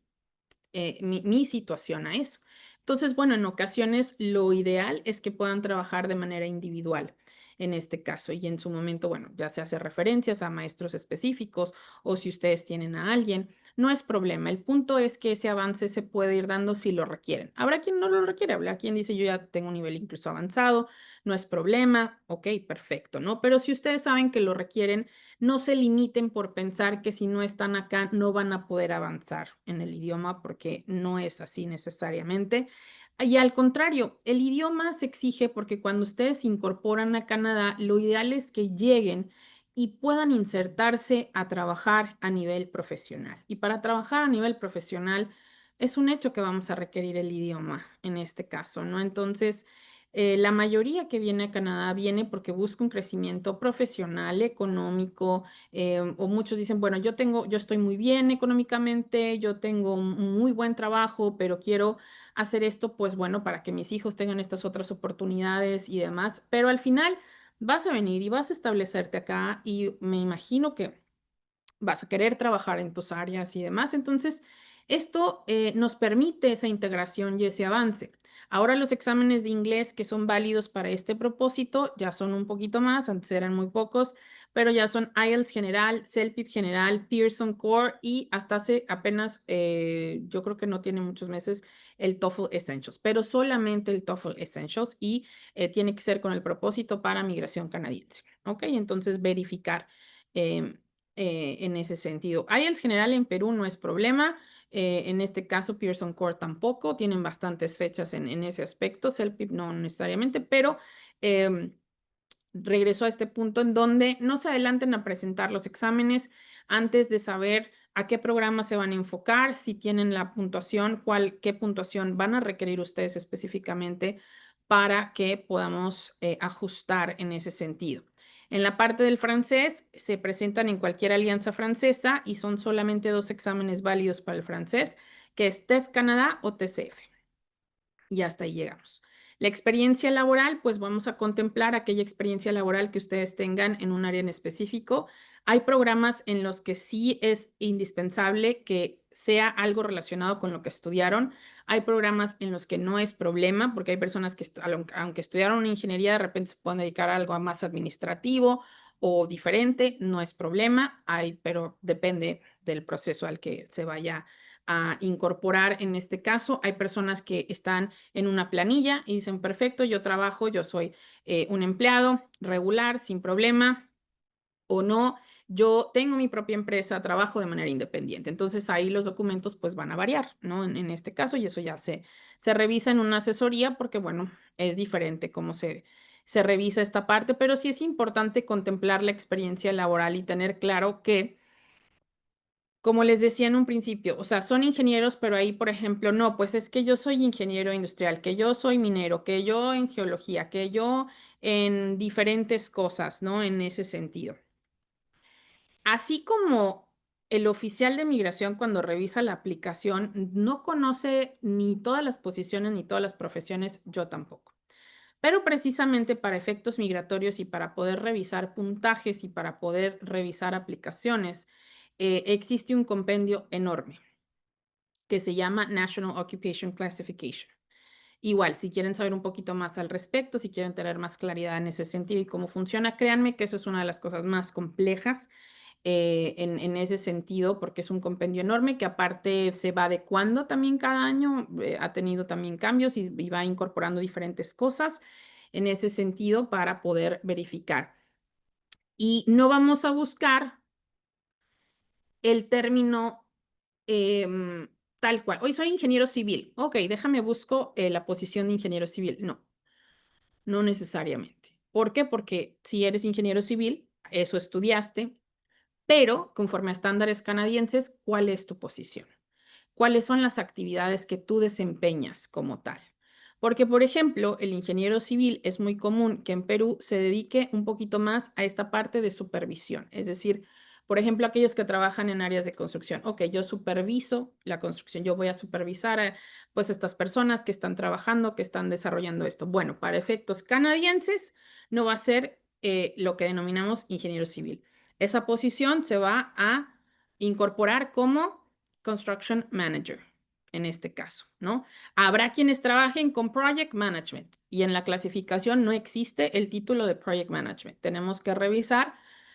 mi situación a eso. Entonces, bueno, en ocasiones lo ideal es que puedan trabajar de manera individual en este caso y en su momento, bueno, ya se hace referencias a maestros específicos o si ustedes tienen a alguien, no es problema. El punto es que ese avance se puede ir dando si lo requieren. Habrá quien no lo requiere, habrá quien dice yo ya tengo un nivel incluso avanzado, no es problema, ok, perfecto, ¿no? Pero si ustedes saben que lo requieren, no se limiten por pensar que si no están acá no van a poder avanzar en el idioma porque no es así necesariamente. Y al contrario, el idioma se exige porque cuando ustedes se incorporan a Canadá, lo ideal es que lleguen y puedan insertarse a trabajar a nivel profesional. Y para trabajar a nivel profesional es un hecho que vamos a requerir el idioma en este caso, ¿no? Entonces, la mayoría que viene a Canadá viene porque busca un crecimiento profesional, económico, o muchos dicen, bueno, yo estoy muy bien económicamente, yo tengo un muy buen trabajo, pero quiero hacer esto, pues bueno, para que mis hijos tengan estas otras oportunidades y demás. Pero al final vas a venir y vas a establecerte acá y me imagino que vas a querer trabajar en tus áreas y demás. Entonces, esto nos permite esa integración y ese avance. Ahora los exámenes de inglés que son válidos para este propósito ya son un poquito más, antes eran muy pocos, pero ya son IELTS general, CELPIP general, Pearson Core y hasta hace apenas, yo creo que no tiene muchos meses, el TOEFL Essentials, pero solamente el TOEFL Essentials y tiene que ser con el propósito para migración canadiense. ¿Ok? Entonces, verificar. em, en ese sentido. IELTS general en Perú no es problema. En este caso, Pearson Core tampoco. Tienen bastantes fechas en ese aspecto. CELPIP no necesariamente, pero regreso a este punto en donde no se adelanten a presentar los exámenes antes de saber a qué programa se van a enfocar, si tienen la puntuación, qué puntuación van a requerir ustedes específicamente para que podamos ajustar en ese sentido. En la parte del francés, se presentan en cualquier alianza francesa y son solamente 2 exámenes válidos para el francés, que es TEF Canadá o TCF. Y hasta ahí llegamos. La experiencia laboral, pues vamos a contemplar aquella experiencia laboral que ustedes tengan en un área en específico. Hay programas en los que sí es indispensable que sea algo relacionado con lo que estudiaron. Hay programas en los que no es problema, porque hay personas que, aunque estudiaron ingeniería, de repente se pueden dedicar a algo más administrativo o diferente, no es problema. Pero depende del proceso al que se vaya a incorporar en este caso. Hay personas que están en una planilla y dicen, perfecto, yo trabajo, yo soy un empleado regular, sin problema, o no, yo tengo mi propia empresa, trabajo de manera independiente. Entonces ahí los documentos pues van a variar, ¿no? En este caso, y eso ya se revisa en una asesoría porque, bueno, es diferente cómo se revisa esta parte, pero sí es importante contemplar la experiencia laboral y tener claro que como les decía en un principio, o sea, son ingenieros, pero ahí, por ejemplo, no, pues es que yo soy ingeniero industrial, que yo soy minero, que yo en geología, que yo en diferentes cosas, ¿no? En ese sentido. Así como el oficial de migración cuando revisa la aplicación no conoce ni todas las posiciones ni todas las profesiones, yo tampoco. Pero precisamente para efectos migratorios y para poder revisar puntajes y para poder revisar aplicaciones, existe un compendio enorme que se llama National Occupation Classification. Igual, si quieren saber un poquito más al respecto, si quieren tener más claridad en ese sentido y cómo funciona, créanme que eso es una de las cosas más complejas en ese sentido, porque es un compendio enorme que aparte se va adecuando también cada año, ha tenido también cambios y va incorporando diferentes cosas en ese sentido para poder verificar. Y no vamos a buscar el término em, tal cual. Hoy soy ingeniero civil. Ok, déjame busco la posición de ingeniero civil. No, no necesariamente. ¿Por qué? Porque si eres ingeniero civil, eso estudiaste, pero conforme a estándares canadienses, ¿cuál es tu posición? ¿Cuáles son las actividades que tú desempeñas como tal? Porque, por ejemplo, el ingeniero civil es muy común que en Perú se dedique un poquito más a esta parte de supervisión. Es decir, por ejemplo, aquellos que trabajan en áreas de construcción. Ok, yo superviso la construcción, yo voy a supervisar a pues estas personas que están trabajando, que están desarrollando esto. Bueno, para efectos canadienses no va a ser lo que denominamos ingeniero civil. Esa posición se va a incorporar como Construction Manager, en este caso, ¿no? Habrá quienes trabajen con Project Management y en la clasificación no existe el título de Project Management. Tenemos que revisar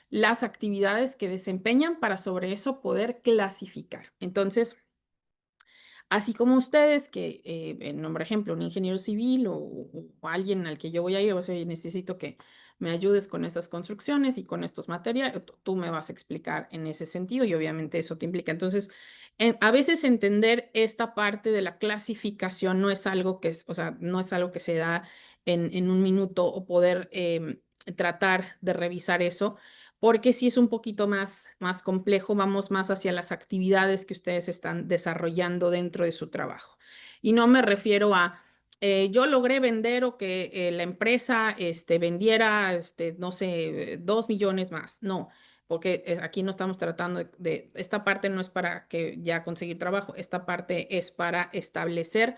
las actividades que desempeñan para sobre eso poder clasificar. Entonces, así como ustedes, que por ejemplo, un ingeniero civil o alguien al que yo voy a ir, o sea, necesito que me ayudes con estas construcciones y con estos materiales, tú me vas a explicar en ese sentido y obviamente eso te implica. Entonces, a veces entender esta parte de la clasificación no es algo que o sea, no es algo que se da en un minuto o poder tratar de revisar eso porque si es un poquito más complejo, vamos más hacia las actividades que ustedes están desarrollando dentro de su trabajo. Y no me refiero a, yo logré vender o que la empresa vendiera, no sé, 2 millones más. No, porque aquí no estamos tratando esta parte no es para que ya conseguir trabajo, esta parte es para establecer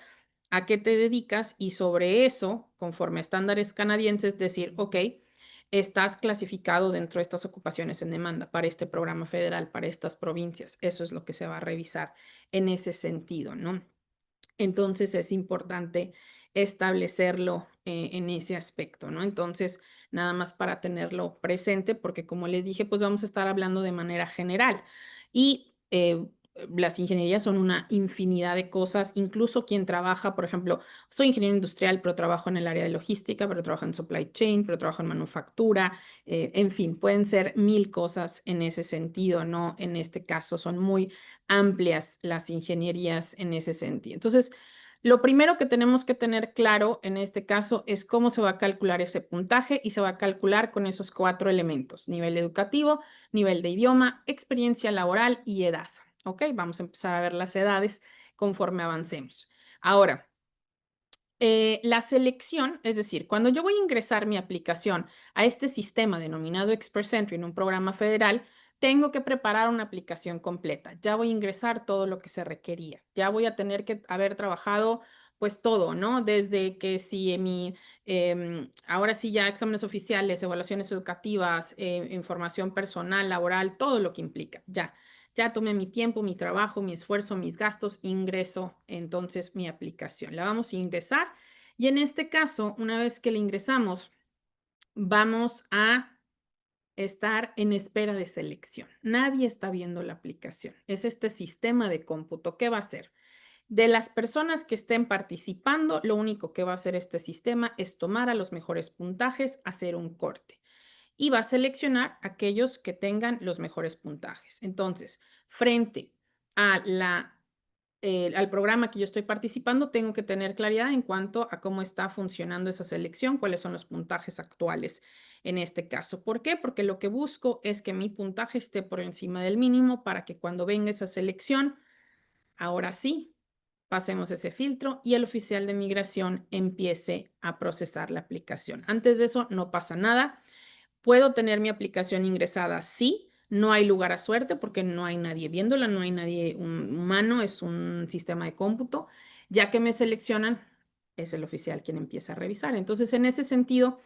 a qué te dedicas y sobre eso, conforme a estándares canadienses, decir, ok, estás clasificado dentro de estas ocupaciones en demanda para este programa federal, para estas provincias. Eso es lo que se va a revisar en ese sentido, ¿no? Entonces es importante establecerlo en ese aspecto, ¿no? Entonces, nada más para tenerlo presente, porque como les dije, pues vamos a estar hablando de manera general. Y las ingenierías son una infinidad de cosas, incluso quien trabaja, por ejemplo, soy ingeniero industrial, pero trabajo en el área de logística, pero trabajo en supply chain, pero trabajo en manufactura, en fin, pueden ser mil cosas en ese sentido, ¿no? En este caso son muy amplias las ingenierías en ese sentido. Entonces, lo primero que tenemos que tener claro en este caso es cómo se va a calcular ese puntaje y se va a calcular con esos 4 elementos: nivel educativo, nivel de idioma, experiencia laboral y edad. ¿Ok? Vamos a empezar a ver las edades conforme avancemos. Ahora, la selección, es decir, cuando yo voy a ingresar mi aplicación a este sistema denominado Express Entry en un programa federal, tengo que preparar una aplicación completa. Ya voy a ingresar todo lo que se requería. Ya voy a tener que haber trabajado pues todo, ¿no? Desde que si ahora sí ya exámenes oficiales, evaluaciones educativas, información personal, laboral, todo lo que implica. Ya tomé mi tiempo, mi trabajo, mi esfuerzo, mis gastos, ingreso entonces mi aplicación. La vamos a ingresar y en este caso, una vez que la ingresamos, vamos a estar en espera de selección. Nadie está viendo la aplicación. Es este sistema de cómputo. ¿Qué va a hacer? De las personas que estén participando, lo único que va a hacer este sistema es tomar a los mejores puntajes, hacer un corte y va a seleccionar aquellos que tengan los mejores puntajes. Entonces, frente a al programa que yo estoy participando, tengo que tener claridad en cuanto a cómo está funcionando esa selección, cuáles son los puntajes actuales en este caso. ¿Por qué? Porque lo que busco es que mi puntaje esté por encima del mínimo para que cuando venga esa selección, ahora sí, pasemos ese filtro y el oficial de migración empiece a procesar la aplicación. Antes de eso, no pasa nada. ¿Puedo tener mi aplicación ingresada? Sí, no hay lugar a suerte porque no hay nadie viéndola, no hay nadie humano, es un sistema de cómputo. Ya que me seleccionan, es el oficial quien empieza a revisar. Entonces, en ese sentido,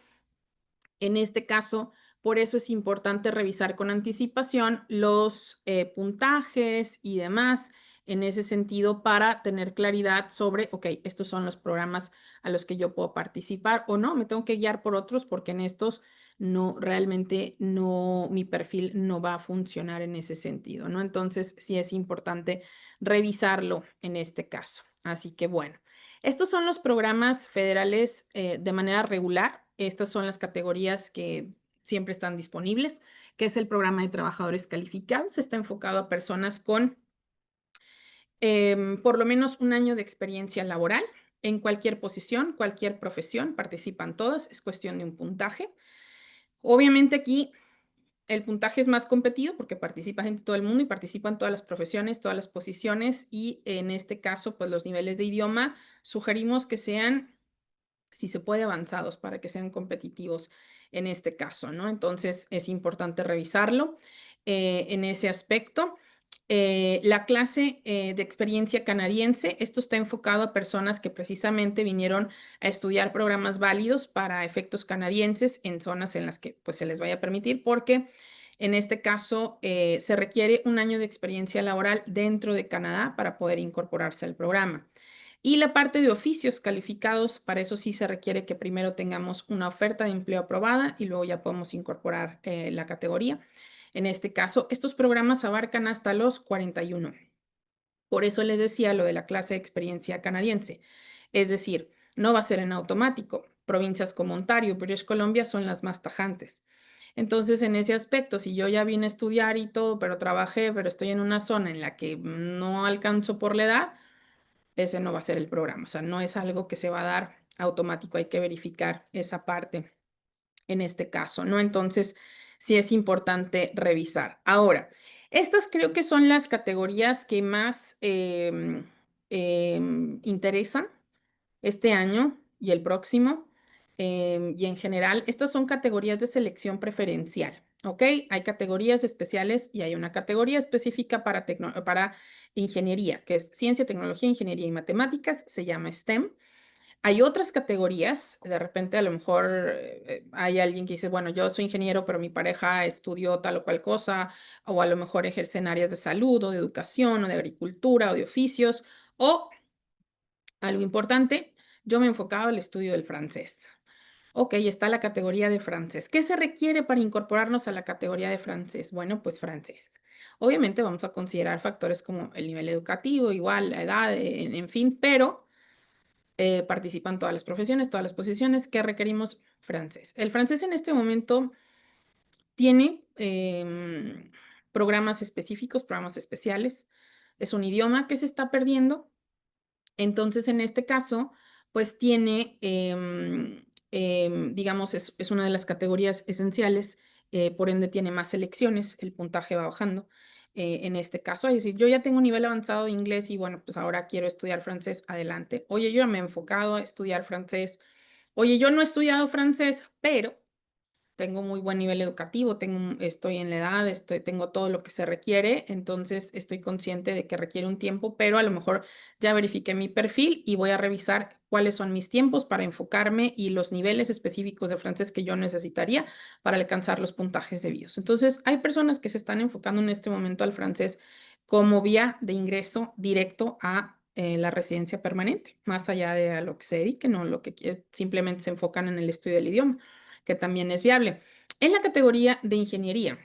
en este caso, por eso es importante revisar con anticipación los puntajes y demás en ese sentido para tener claridad sobre, ok, estos son los programas a los que yo puedo participar o no, me tengo que guiar por otros porque en estos no, realmente no, mi perfil no va a funcionar en ese sentido, ¿no? Entonces, sí es importante revisarlo en este caso. Así que bueno. Estos son los programas federales de manera regular. Estas son las categorías que siempre están disponibles, que es el programa de trabajadores calificados. Está enfocado a personas con por lo menos un año de experiencia laboral en cualquier posición, cualquier profesión. Participan todas. Es cuestión de un puntaje. Obviamente aquí el puntaje es más competido porque participa gente de todo el mundo y participan todas las profesiones, todas las posiciones y en este caso, pues los niveles de idioma sugerimos que sean, si se puede, avanzados para que sean competitivos en este caso, ¿no? Entonces es importante revisarlo en ese aspecto. La clase de experiencia canadiense, esto está enfocado a personas que precisamente vinieron a estudiar programas válidos para efectos canadienses en zonas en las que pues, se les vaya a permitir, porque en este caso se requiere un año de experiencia laboral dentro de Canadá para poder incorporarse al programa. Y la parte de oficios calificados, para eso sí se requiere que primero tengamos una oferta de empleo aprobada y luego ya podemos incorporar la categoría. En este caso, estos programas abarcan hasta los 41. Por eso les decía lo de la clase de experiencia canadiense. Es decir, no va a ser en automático. Provincias como Ontario, British Columbia son las más tajantes. Entonces, en ese aspecto, si yo ya vine a estudiar y todo, pero trabajé, pero estoy en una zona en la que no alcanzo por la edad, ese no va a ser el programa. O sea, no es algo que se va a dar automático. Hay que verificar esa parte en este caso, ¿no? Entonces, sí es importante revisar. Ahora, estas creo que son las categorías que más interesan este año y el próximo. Y en general, estas son categorías de selección preferencial, ¿ok? Hay categorías especiales y hay una categoría específica para ingeniería, que es ciencia, tecnología, ingeniería y matemáticas, se llama STEM. Hay otras categorías, de repente a lo mejor hay alguien que dice, bueno, yo soy ingeniero, pero mi pareja estudió tal o cual cosa, o a lo mejor ejerce en áreas de salud o de educación o de agricultura o de oficios, o algo importante, yo me he enfocado al estudio del francés. Ok, está la categoría de francés. ¿Qué se requiere para incorporarnos a la categoría de francés? Bueno, pues francés. Obviamente vamos a considerar factores como el nivel educativo, igual la edad, en fin, pero participan todas las profesiones, todas las posiciones que requerimos francés. El francés en este momento tiene programas específicos, programas especiales. Es un idioma que se está perdiendo. Entonces, en este caso, pues tiene, digamos, es una de las categorías esenciales, por ende tiene más selecciones, el puntaje va bajando. en este caso. Es decir, yo ya tengo un nivel avanzado de inglés y bueno, pues ahora quiero estudiar francés, adelante. Oye, yo ya me he enfocado a estudiar francés. Oye, yo no he estudiado francés, pero tengo muy buen nivel educativo, estoy en la edad, tengo todo lo que se requiere, entonces estoy consciente de que requiere un tiempo, pero a lo mejor ya verifiqué mi perfil y voy a revisar cuáles son mis tiempos para enfocarme y los niveles específicos de francés que yo necesitaría para alcanzar los puntajes debidos. Entonces, hay personas que se están enfocando en este momento al francés como vía de ingreso directo a la residencia permanente, más allá de a lo que se dediquen o lo que simplemente se enfocan en el estudio del idioma, que también es viable. En la categoría de ingeniería,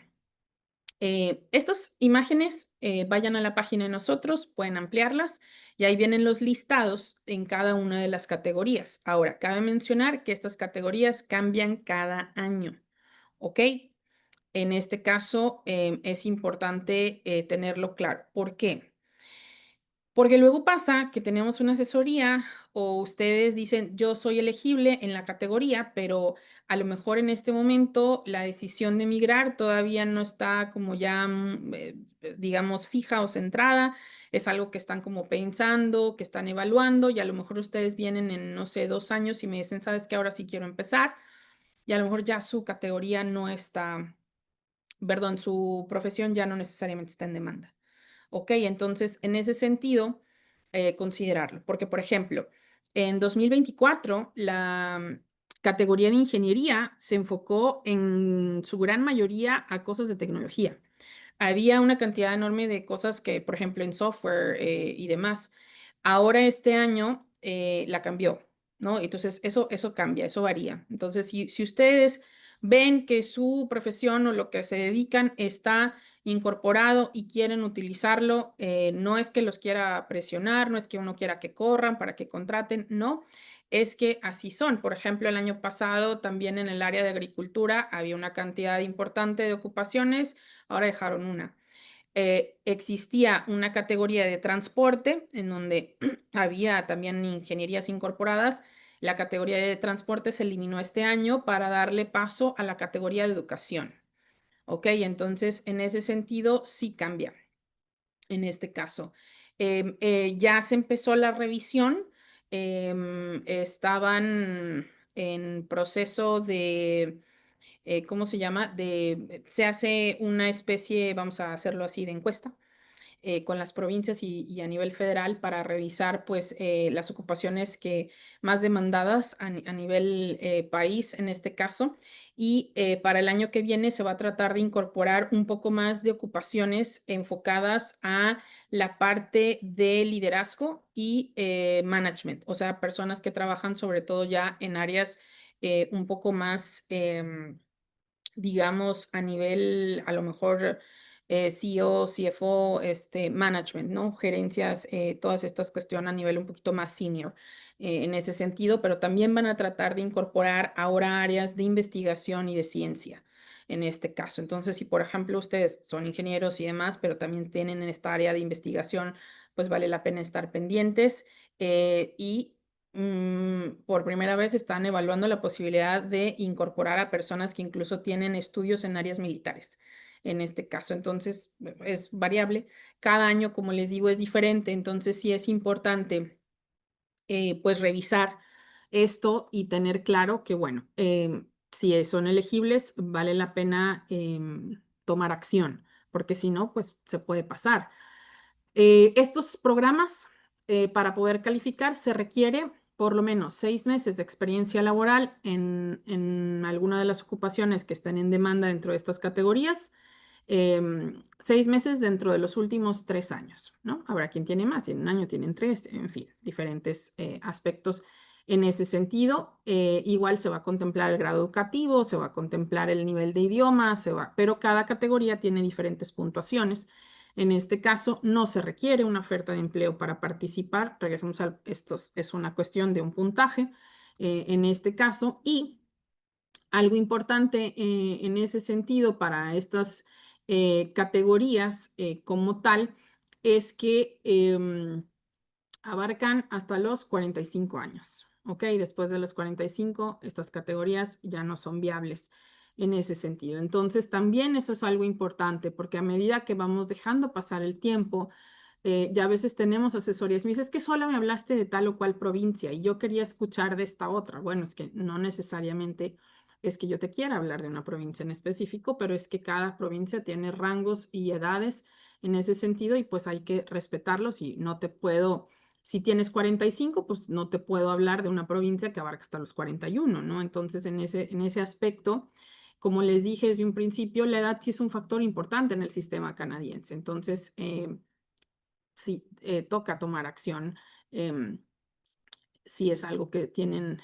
estas imágenes, vayan a la página de nosotros, pueden ampliarlas y ahí vienen los listados en cada una de las categorías. Ahora, cabe mencionar que estas categorías cambian cada año, ¿ok? En este caso, es importante tenerlo claro. ¿Por qué? Porque luego pasa que tenemos una asesoría o ustedes dicen, yo soy elegible en la categoría, pero a lo mejor en este momento la decisión de migrar todavía no está como ya, digamos, fija o centrada. Es algo que están como pensando, que están evaluando y a lo mejor ustedes vienen en, no sé, 2 años y me dicen, sabes que ahora sí quiero empezar y a lo mejor ya su categoría no está, perdón, su profesión ya no necesariamente está en demanda. Ok, entonces en ese sentido, considerarlo, porque por ejemplo, en 2024 la categoría de ingeniería se enfocó en su gran mayoría a cosas de tecnología. Había una cantidad enorme de cosas que, por ejemplo, en software y demás. Ahora este año la cambió, ¿no? Entonces eso cambia, eso varía. Entonces, si ustedes ven que su profesión o lo que se dedican está incorporado y quieren utilizarlo, no es que los quiera presionar, no es que uno quiera que corran para que contraten, no, es que así son. Por ejemplo, el año pasado también en el área de agricultura había una cantidad importante de ocupaciones, ahora dejaron una. Existía una categoría de transporte en donde había también ingenierías incorporadas. La categoría de transporte se eliminó este año para darle paso a la categoría de educación. ¿Ok? Entonces, en ese sentido, sí cambia en este caso. Ya se empezó la revisión, estaban en proceso de, ¿cómo se llama? Se hace una especie, vamos a hacerlo así, de encuesta con las provincias y a nivel federal para revisar pues las ocupaciones que más demandadas a nivel país en este caso y para el año que viene se va a tratar de incorporar un poco más de ocupaciones enfocadas a la parte de liderazgo y management, o sea, personas que trabajan sobre todo ya en áreas un poco más digamos, a nivel, a lo mejor, CEO, CFO, management, ¿no? Gerencias, todas estas cuestiones a nivel un poquito más senior en ese sentido, pero también van a tratar de incorporar ahora áreas de investigación y de ciencia en este caso. Entonces, si por ejemplo ustedes son ingenieros y demás, pero también tienen en esta área de investigación, pues vale la pena estar pendientes y por primera vez están evaluando la posibilidad de incorporar a personas que incluso tienen estudios en áreas militares. En este caso, entonces es variable. Cada año, como les digo, es diferente. Entonces sí es importante, pues revisar esto y tener claro que, bueno, si son elegibles, vale la pena tomar acción, porque si no, pues se puede pasar. Estos programas, para poder calificar, se requiere por lo menos 6 meses de experiencia laboral en alguna de las ocupaciones que estén en demanda dentro de estas categorías. 6 meses dentro de los últimos 3 años, ¿no? Habrá quien tiene más, tiene un año, tienen tres, en fin, diferentes aspectos en ese sentido. Igual se va a contemplar el grado educativo, se va a contemplar el nivel de idioma, pero cada categoría tiene diferentes puntuaciones. En este caso, no se requiere una oferta de empleo para participar. Regresamos a esto, es una cuestión de un puntaje en este caso. Y algo importante en ese sentido para estas categorías como tal es que abarcan hasta los 45 años. ¿Ok? Después de los 45, estas categorías ya no son viables. en ese sentido. Entonces, también eso es algo importante, porque a medida que vamos dejando pasar el tiempo, ya a veces tenemos asesorías. Me dices "Es que solo me hablaste de tal o cual provincia y yo quería escuchar de esta otra". Bueno, es que no necesariamente es que yo te quiera hablar de una provincia en específico, pero es que cada provincia tiene rangos y edades en ese sentido y pues hay que respetarlos y no te puedo, si tienes 45, pues no te puedo hablar de una provincia que abarca hasta los 41, ¿no? Entonces, en ese aspecto, como les dije desde un principio, la edad sí es un factor importante en el sistema canadiense. Entonces, sí, toca tomar acción. em, si es algo que tienen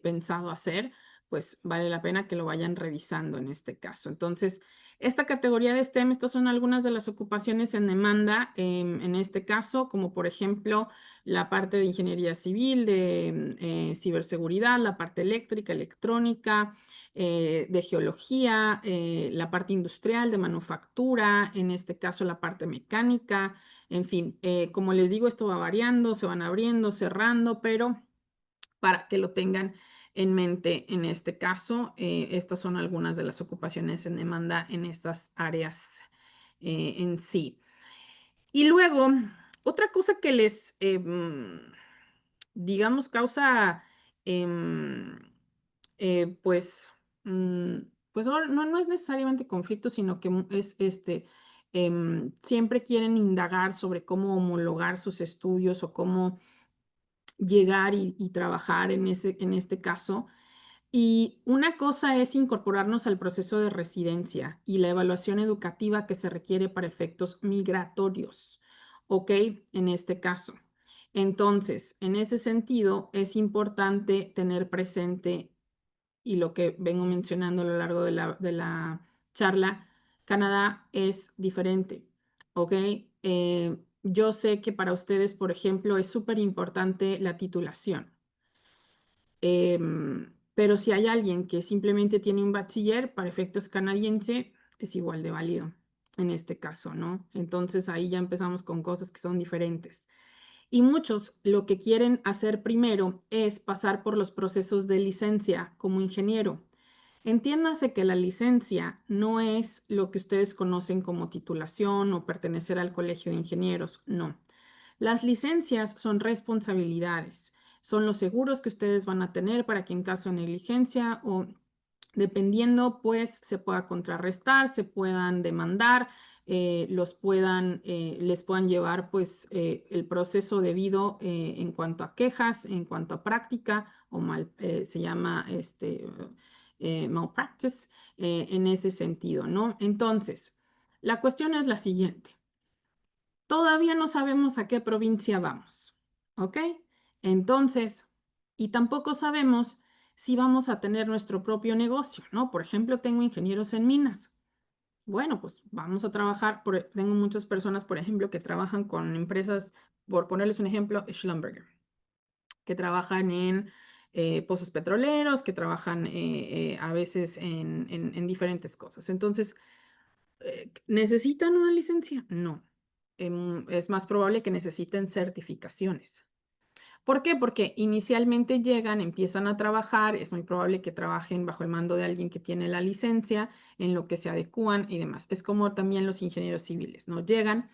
pensado hacer, pues vale la pena que lo vayan revisando en este caso. Entonces, esta categoría de STEM, estas son algunas de las ocupaciones en demanda en este caso, como por ejemplo la parte de ingeniería civil, de ciberseguridad, la parte eléctrica, electrónica, de geología, la parte industrial, de manufactura, en este caso la parte mecánica, en fin, como les digo, esto va variando, se van abriendo, cerrando, pero para que lo tengan en mente en este caso. Estas son algunas de las ocupaciones en demanda en estas áreas en sí. Y luego, otra cosa que les, digamos, causa, em, pues, mm, pues no es necesariamente conflicto, sino que es siempre quieren indagar sobre cómo homologar sus estudios o cómo llegar y trabajar en este caso. Y una cosa es incorporarnos al proceso de residencia y la evaluación educativa que se requiere para efectos migratorios, ¿ok? En este caso. Entonces, en ese sentido, es importante tener presente, y lo que vengo mencionando a lo largo de la charla, Canadá es diferente, ¿ok? Yo sé que para ustedes, por ejemplo, es súper importante la titulación. Pero si hay alguien que simplemente tiene un bachiller para efectos canadiense, es igual de válido en este caso, ¿no? Entonces ahí ya empezamos con cosas que son diferentes. Y muchos lo que quieren hacer primero es pasar por los procesos de licencia como ingeniero. Entiéndase que la licencia no es lo que ustedes conocen como titulación o pertenecer al colegio de ingenieros, no. Las licencias son responsabilidades, son los seguros que ustedes van a tener para que en caso de negligencia o dependiendo, pues se pueda contrarrestar, se puedan demandar, les puedan llevar pues el proceso debido en cuanto a quejas, en cuanto a práctica o se llama malpractice en ese sentido, ¿no? Entonces, la cuestión es la siguiente. Todavía no sabemos a qué provincia vamos, ¿ok? Entonces, y tampoco sabemos si vamos a tener nuestro propio negocio, ¿no? Por ejemplo, tengo ingenieros en minas. Bueno, pues vamos a trabajar, tengo muchas personas, por ejemplo, que trabajan con empresas, por ponerles un ejemplo, Schlumberger, que trabajan en pozos petroleros, que trabajan a veces en diferentes cosas. Entonces, ¿necesitan una licencia? No. Es más probable que necesiten certificaciones. ¿Por qué? Porque inicialmente llegan, empiezan a trabajar, es muy probable que trabajen bajo el mando de alguien que tiene la licencia, en lo que se adecúan y demás. Es como también los ingenieros civiles, ¿no? Llegan,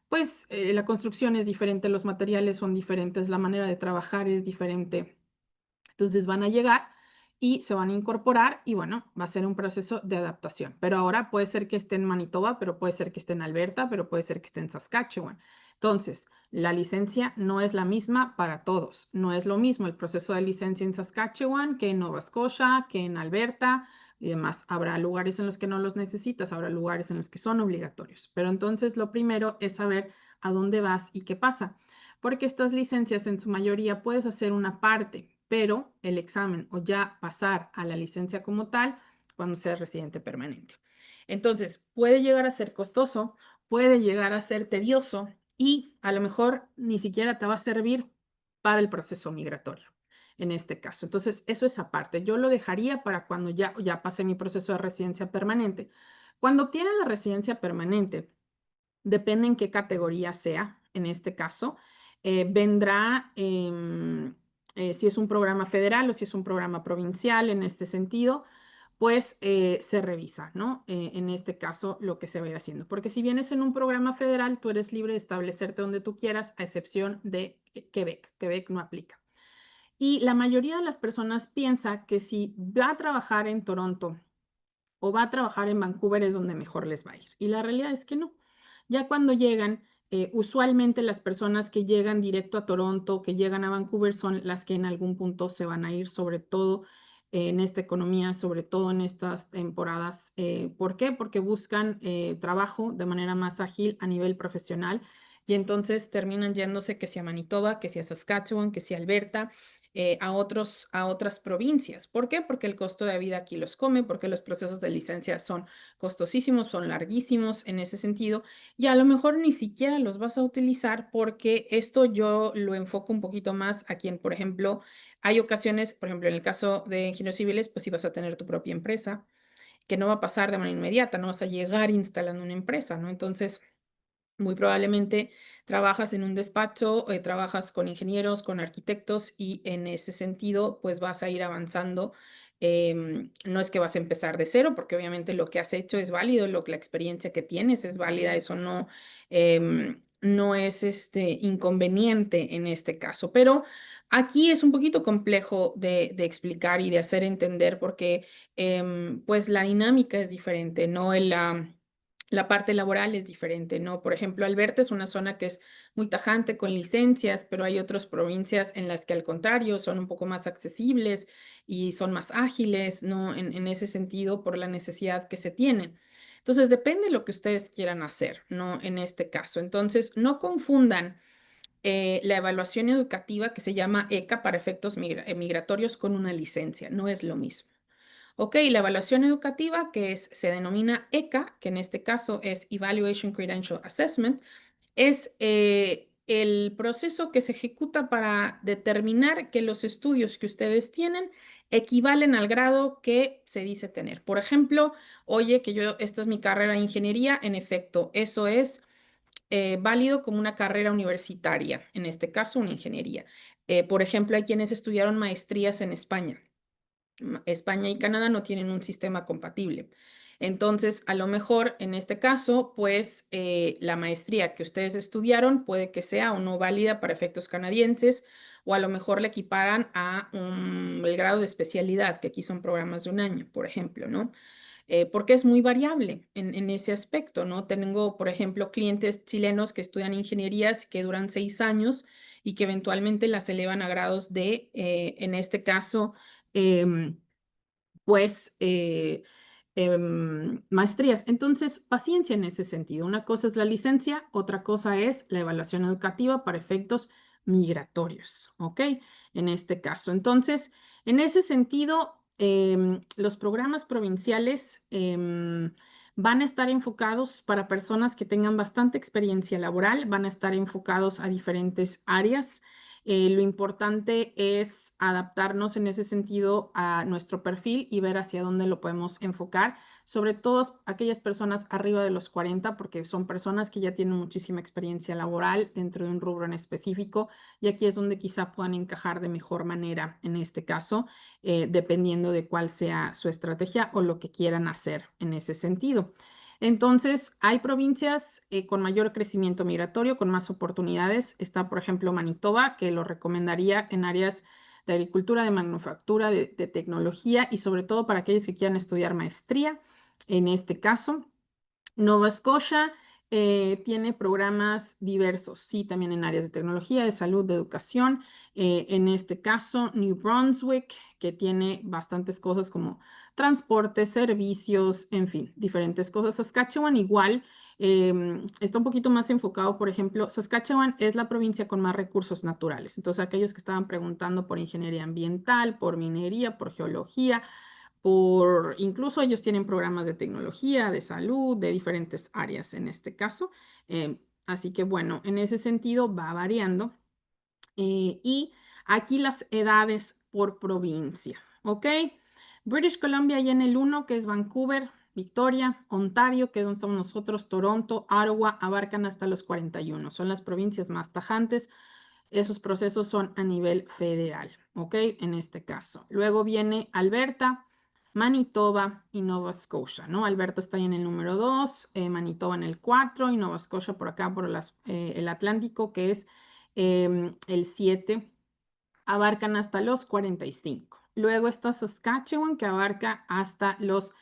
pues la construcción es diferente, los materiales son diferentes, la manera de trabajar es diferente. Entonces van a llegar y se van a incorporar y bueno, va a ser un proceso de adaptación. Pero ahora puede ser que esté en Manitoba, pero puede ser que esté en Alberta, pero puede ser que esté en Saskatchewan. Entonces, la licencia no es la misma para todos. No es lo mismo el proceso de licencia en Saskatchewan que en Nova Scotia, que en Alberta y demás. Habrá lugares en los que no los necesitas, habrá lugares en los que son obligatorios. Pero entonces lo primero es saber a dónde vas y qué pasa. Porque estas licencias en su mayoría puedes hacer una parte, pero el examen o ya pasar a la licencia como tal cuando seas residente permanente. Entonces, puede llegar a ser costoso, puede llegar a ser tedioso y a lo mejor ni siquiera te va a servir para el proceso migratorio en este caso. Entonces, eso es aparte. Yo lo dejaría para cuando ya pase mi proceso de residencia permanente. Cuando obtienes la residencia permanente, depende en qué categoría sea, en este caso, vendrá si es un programa federal o si es un programa provincial en este sentido, pues se revisa, ¿no? En este caso, lo que se va a ir haciendo. Porque si vienes en un programa federal, tú eres libre de establecerte donde tú quieras, a excepción de Quebec. Quebec no aplica. Y la mayoría de las personas piensa que si va a trabajar en Toronto o va a trabajar en Vancouver es donde mejor les va a ir. Y la realidad es que no. Ya cuando llegan, usualmente las personas que llegan directo a Toronto, que llegan a Vancouver, son las que en algún punto se van a ir, sobre todo en esta economía, sobre todo en estas temporadas. ¿Por qué? Porque buscan trabajo de manera más ágil a nivel profesional y entonces terminan yéndose que sea Manitoba, que sea Saskatchewan, que sea Alberta, a otras provincias. ¿Por qué? Porque el costo de vida aquí los come, porque los procesos de licencia son costosísimos, son larguísimos en ese sentido, y a lo mejor ni siquiera los vas a utilizar porque esto yo lo enfoco un poquito más a quien, por ejemplo, hay ocasiones, por ejemplo, en el caso de ingenieros civiles, pues si vas a tener tu propia empresa, que no va a pasar de manera inmediata, no vas a llegar instalando una empresa, ¿no? Entonces, muy probablemente trabajas en un despacho, trabajas con ingenieros, con arquitectos y en ese sentido, pues vas a ir avanzando. No es que vas a empezar de cero, porque obviamente lo que has hecho es válido, la experiencia que tienes es válida, eso no, no es inconveniente en este caso. Pero aquí es un poquito complejo de explicar y de hacer entender porque pues la dinámica es diferente, ¿no? La parte laboral es diferente, ¿no? Por ejemplo, Alberta es una zona que es muy tajante con licencias, pero hay otras provincias en las que al contrario son un poco más accesibles y son más ágiles, ¿no? En ese sentido, por la necesidad que se tiene. Entonces, depende de lo que ustedes quieran hacer, ¿no? En este caso. Entonces, no confundan la evaluación educativa que se llama ECA para efectos migratorios con una licencia, no es lo mismo. Ok, la evaluación educativa se denomina ECA, que en este caso es Evaluation Credential Assessment, es el proceso que se ejecuta para determinar que los estudios que ustedes tienen equivalen al grado que se dice tener. Por ejemplo, oye, esto es mi carrera de ingeniería, en efecto, eso es válido como una carrera universitaria, en este caso una ingeniería. Por ejemplo, hay quienes estudiaron maestrías en España. España y Canadá no tienen un sistema compatible. Entonces, a lo mejor en este caso, pues la maestría que ustedes estudiaron puede que sea o no válida para efectos canadienses, o a lo mejor le equiparan a el grado de especialidad, que aquí son programas de un año, por ejemplo, ¿no? Porque es muy variable en ese aspecto, ¿no? Tengo, por ejemplo, clientes chilenos que estudian ingenierías que duran 6 años y que eventualmente las elevan a grados de, en este caso, em, pues, maestrías. Entonces, paciencia en ese sentido. Una cosa es la licencia, otra cosa es la evaluación educativa para efectos migratorios, ¿ok? En este caso. Entonces, en ese sentido, los programas provinciales van a estar enfocados para personas que tengan bastante experiencia laboral, van a estar enfocados a diferentes áreas. Lo importante es adaptarnos en ese sentido a nuestro perfil y ver hacia dónde lo podemos enfocar, sobre todo aquellas personas arriba de los 40, porque son personas que ya tienen muchísima experiencia laboral dentro de un rubro en específico y aquí es donde quizá puedan encajar de mejor manera en este caso, dependiendo de cuál sea su estrategia o lo que quieran hacer en ese sentido. Entonces, hay provincias con mayor crecimiento migratorio, con más oportunidades. Está, por ejemplo, Manitoba, que lo recomendaría en áreas de agricultura, de manufactura, de tecnología y sobre todo para aquellos que quieran estudiar maestría. En este caso, Nova Scotia tiene programas diversos, sí, también en áreas de tecnología, de salud, de educación. En este caso, New Brunswick, que tiene bastantes cosas como transporte, servicios, en fin, diferentes cosas. Saskatchewan igual está un poquito más enfocado, por ejemplo, Saskatchewan es la provincia con más recursos naturales. Entonces, aquellos que estaban preguntando por ingeniería ambiental, por minería, por geología, incluso ellos tienen programas de tecnología, de salud, de diferentes áreas en este caso. Así que bueno, en ese sentido va variando. Y aquí las edades por provincia, ¿ok? British Columbia ya en el uno, que es Vancouver, Victoria, Ontario, que es donde estamos nosotros, Toronto, Ottawa, abarcan hasta los 41. Son las provincias más tajantes. Esos procesos son a nivel federal, ¿ok? En este caso. Luego viene Alberta. Manitoba y Nova Scotia, ¿no? Alberta está ahí en el número 2, Manitoba en el 4 y Nova Scotia por acá, por el Atlántico, que es el 7, abarcan hasta los 45. Luego está Saskatchewan, que abarca hasta los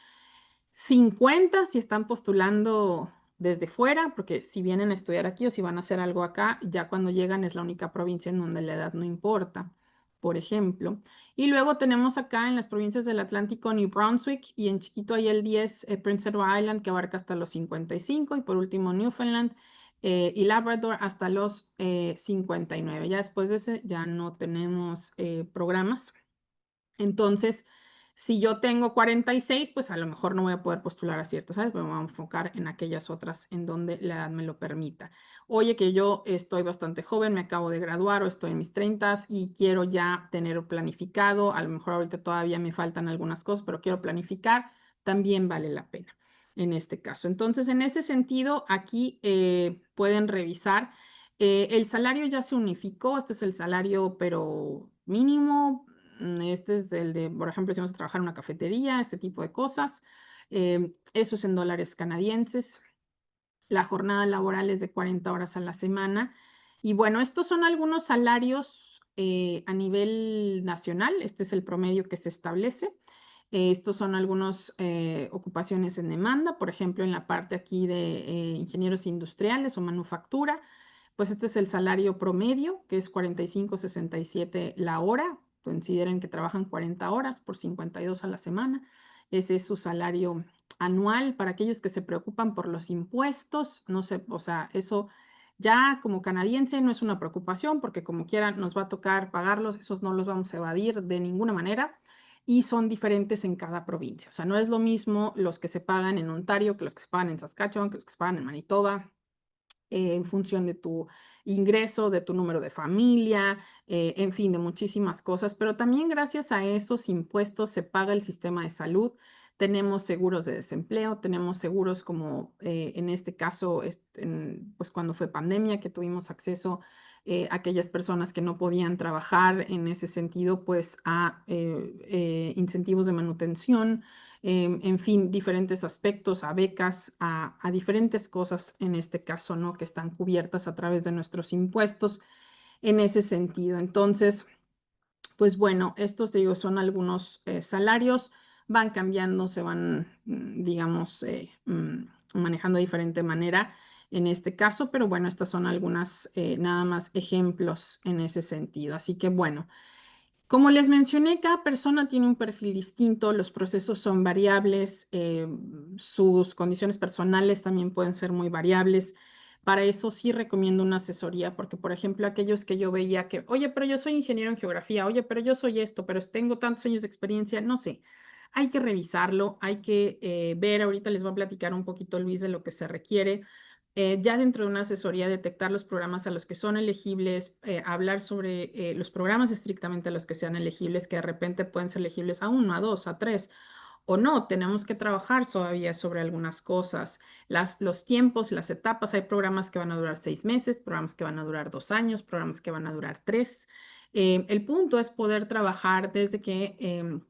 50 si están postulando desde fuera, porque si vienen a estudiar aquí o si van a hacer algo acá, ya cuando llegan es la única provincia en donde la edad no importa, por ejemplo. Y luego tenemos acá en las provincias del Atlántico New Brunswick y en chiquito hay el 10 Prince Edward Island que abarca hasta los 55 y por último Newfoundland y Labrador hasta los 59. Ya después de ese ya no tenemos programas. Entonces, si yo tengo 46, pues a lo mejor no voy a poder postular a ciertas, ¿sabes? Me voy a enfocar en aquellas otras en donde la edad me lo permita. Oye, que yo estoy bastante joven, me acabo de graduar o estoy en mis 30 y quiero ya tener planificado, a lo mejor ahorita todavía me faltan algunas cosas, pero quiero planificar, también vale la pena en este caso. Entonces, en ese sentido, aquí pueden revisar. El salario ya se unificó, este es el salario, pero mínimo. Este es el de, por ejemplo, si vamos a trabajar en una cafetería, este tipo de cosas. Eso es en dólares canadienses. La jornada laboral es de 40 horas a la semana. Y bueno, estos son algunos salarios a nivel nacional. Este es el promedio que se establece. Estos son algunas ocupaciones en demanda, por ejemplo, en la parte aquí de ingenieros industriales o manufactura, pues este es el salario promedio, que es 45,67 la hora. Consideren que trabajan 40 horas por 52 a la semana. Ese es su salario anual. Para aquellos que se preocupan por los impuestos, no sé, o sea, eso ya como canadiense no es una preocupación porque como quiera nos va a tocar pagarlos, esos no los vamos a evadir de ninguna manera y son diferentes en cada provincia. O sea, no es lo mismo los que se pagan en Ontario que los que se pagan en Saskatchewan, que los que se pagan en Manitoba, en función de tu ingreso, de tu número de familia, en fin, de muchísimas cosas, pero también gracias a esos impuestos se paga el sistema de salud. Tenemos seguros de desempleo, tenemos seguros como en este caso, pues cuando fue pandemia, que tuvimos acceso a aquellas personas que no podían trabajar en ese sentido, pues a incentivos de manutención, en fin, diferentes aspectos, a becas, a diferentes cosas en este caso, ¿no? Que están cubiertas a través de nuestros impuestos en ese sentido. Entonces, pues bueno, estos, te digo, son algunos salarios, van cambiando, se van, digamos, manejando de diferente manera en este caso, pero bueno, estas son algunas, nada más ejemplos en ese sentido. Así que bueno. Como les mencioné, cada persona tiene un perfil distinto, los procesos son variables, sus condiciones personales también pueden ser muy variables. Para eso sí recomiendo una asesoría, porque por ejemplo, aquellos que yo veía que, oye, pero yo soy ingeniero en geografía, oye, pero yo soy esto, pero tengo tantos años de experiencia, no sé, hay que revisarlo, hay que ver, ahorita les voy a platicar un poquito, Luis, de lo que se requiere ya dentro de una asesoría detectar los programas a los que son elegibles, hablar sobre los programas estrictamente a los que sean elegibles, que de repente pueden ser elegibles a uno, a dos, a tres, o no, tenemos que trabajar todavía sobre algunas cosas, los tiempos, las etapas, hay programas que van a durar 6 meses, programas que van a durar 2 años, programas que van a durar tres. El punto es poder trabajar desde que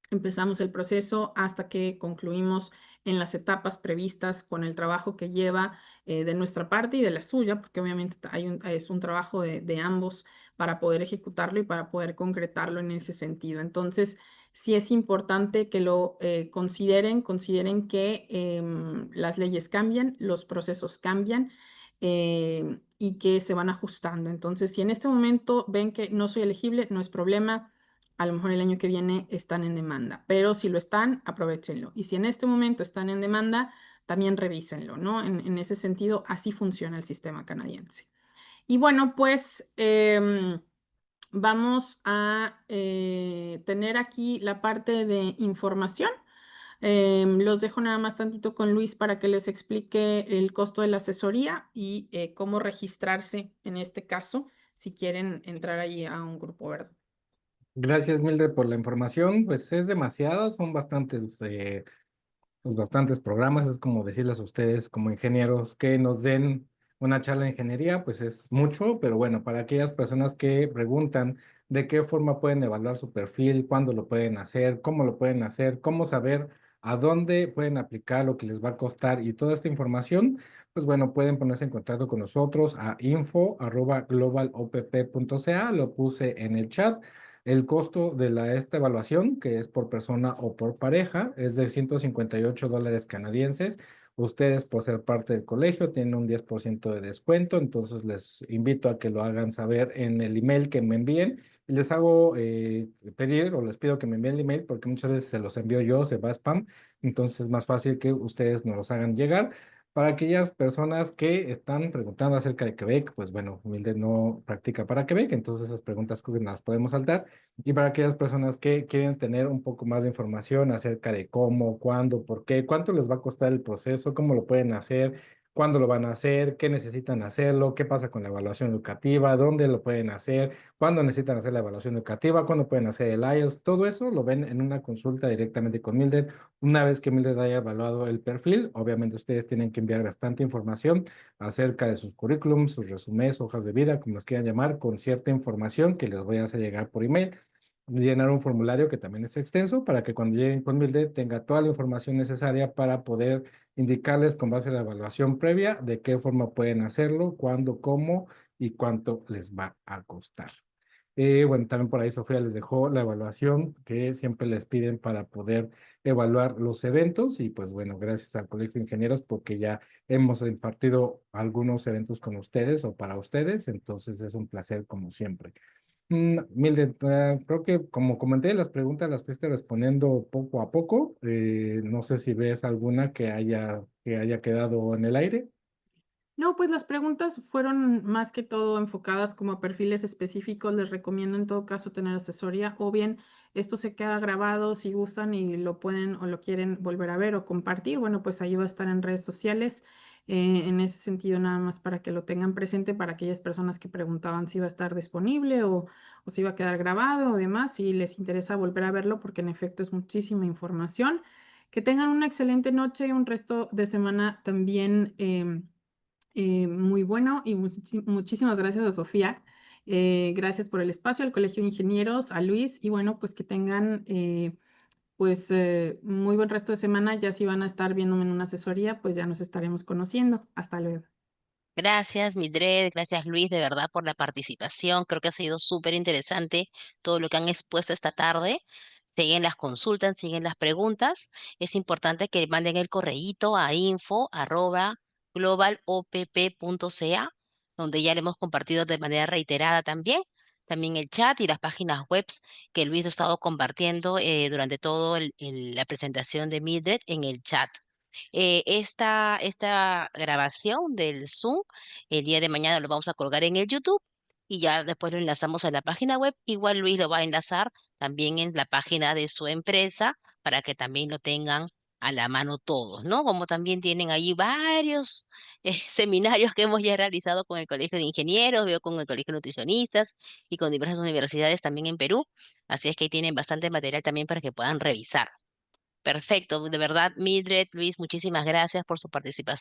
empezamos el proceso hasta que concluimos en las etapas previstas con el trabajo que lleva de nuestra parte y de la suya, porque obviamente es un trabajo de ambos para poder ejecutarlo y para poder concretarlo en ese sentido. Entonces, sí es importante que lo consideren que las leyes cambian, los procesos cambian. Y que se van ajustando. Entonces, si en este momento ven que no soy elegible, no es problema, a lo mejor el año que viene están en demanda, pero si lo están, aprovéchenlo. Y si en este momento están en demanda, también revísenlo, ¿no? En ese sentido, así funciona el sistema canadiense. Y bueno, pues vamos a tener aquí la parte de información. Los dejo nada más tantito con Luis para que les explique el costo de la asesoría y cómo registrarse en este caso si quieren entrar ahí a un grupo verde. Gracias, Mildred, por la información. Pues es demasiado, son bastantes, pues bastantes programas. Es como decirles a ustedes, como ingenieros, que nos den Una charla de ingeniería, pues es mucho, pero bueno, para aquellas personas que preguntan de qué forma pueden evaluar su perfil, cuándo lo pueden hacer, cómo lo pueden hacer, cómo saber a dónde pueden aplicar lo que les va a costar y toda esta información, pues bueno, pueden ponerse en contacto con nosotros a info@globalopp.ca, lo puse en el chat. El costo de esta evaluación, que es por persona o por pareja, es de $158 canadienses. Ustedes, por ser parte del colegio, tienen un 10% de descuento, entonces les invito a que lo hagan saber en el email que me envíen. Les hago pedir o les pido que me envíen el email porque muchas veces se los envío yo, se va a spam, entonces es más fácil que ustedes nos los hagan llegar. Para aquellas personas que están preguntando acerca de Quebec, pues bueno, Mildred no practica para Quebec, entonces esas preguntas que nos las podemos saltar. Y para aquellas personas que quieren tener un poco más de información acerca de cómo, cuándo, por qué, cuánto les va a costar el proceso, cómo lo pueden hacer, cuándo lo van a hacer, qué necesitan hacerlo, qué pasa con la evaluación educativa, dónde lo pueden hacer, cuándo necesitan hacer la evaluación educativa, cuándo pueden hacer el IELTS, todo eso lo ven en una consulta directamente con Mildred. Una vez que Mildred haya evaluado el perfil, obviamente ustedes tienen que enviar bastante información acerca de sus currículums, sus resúmenes, hojas de vida, como los quieran llamar, con cierta información que les voy a hacer llegar por email, llenar un formulario que también es extenso para que cuando lleguen con Mildred tenga toda la información necesaria para poder indicarles con base a la evaluación previa de qué forma pueden hacerlo, cuándo, cómo y cuánto les va a costar. Bueno, también por ahí Sofía les dejó la evaluación que siempre les piden para poder evaluar los eventos y pues bueno, gracias al Colegio de Ingenieros porque ya hemos impartido algunos eventos con ustedes o para ustedes, entonces es un placer como siempre. Mildred, creo que como comenté, las preguntas las fuiste respondiendo poco a poco. No sé si ves alguna que haya quedado en el aire. No, pues las preguntas fueron más que todo enfocadas como a perfiles específicos. Les recomiendo en todo caso tener asesoría o bien esto se queda grabado si gustan y lo pueden o lo quieren volver a ver o compartir. Bueno, pues ahí va a estar en redes sociales. En ese sentido, nada más para que lo tengan presente para aquellas personas que preguntaban si iba a estar disponible o si iba a quedar grabado o demás, si les interesa volver a verlo porque en efecto es muchísima información. Que tengan una excelente noche y un resto de semana también. Muy bueno y muchísimas gracias a Sofía. Gracias por el espacio, al Colegio de Ingenieros, a Luis y bueno, pues que tengan muy buen resto de semana. Ya si van a estar viéndome en una asesoría, pues ya nos estaremos conociendo. Hasta luego. Gracias, Mildred, gracias Luis, de verdad por la participación. Creo que ha sido súper interesante todo lo que han expuesto esta tarde. Siguen las consultas, siguen las preguntas. Es importante que manden el correíto a info@globalopp.ca, donde ya le hemos compartido de manera reiterada también. También el chat y las páginas web que Luis ha estado compartiendo durante todo la presentación de Mildred en el chat. Esta grabación del Zoom, el día de mañana lo vamos a colgar en el YouTube y ya después lo enlazamos a la página web. Igual Luis lo va a enlazar también en la página de su empresa para que también lo tengan a la mano todos, ¿no? Como también tienen ahí varios seminarios que hemos ya realizado con el Colegio de Ingenieros, veo con el Colegio de Nutricionistas y con diversas universidades también en Perú. Así es que tienen bastante material también para que puedan revisar. Perfecto, de verdad, Mildred, Luis, muchísimas gracias por su participación.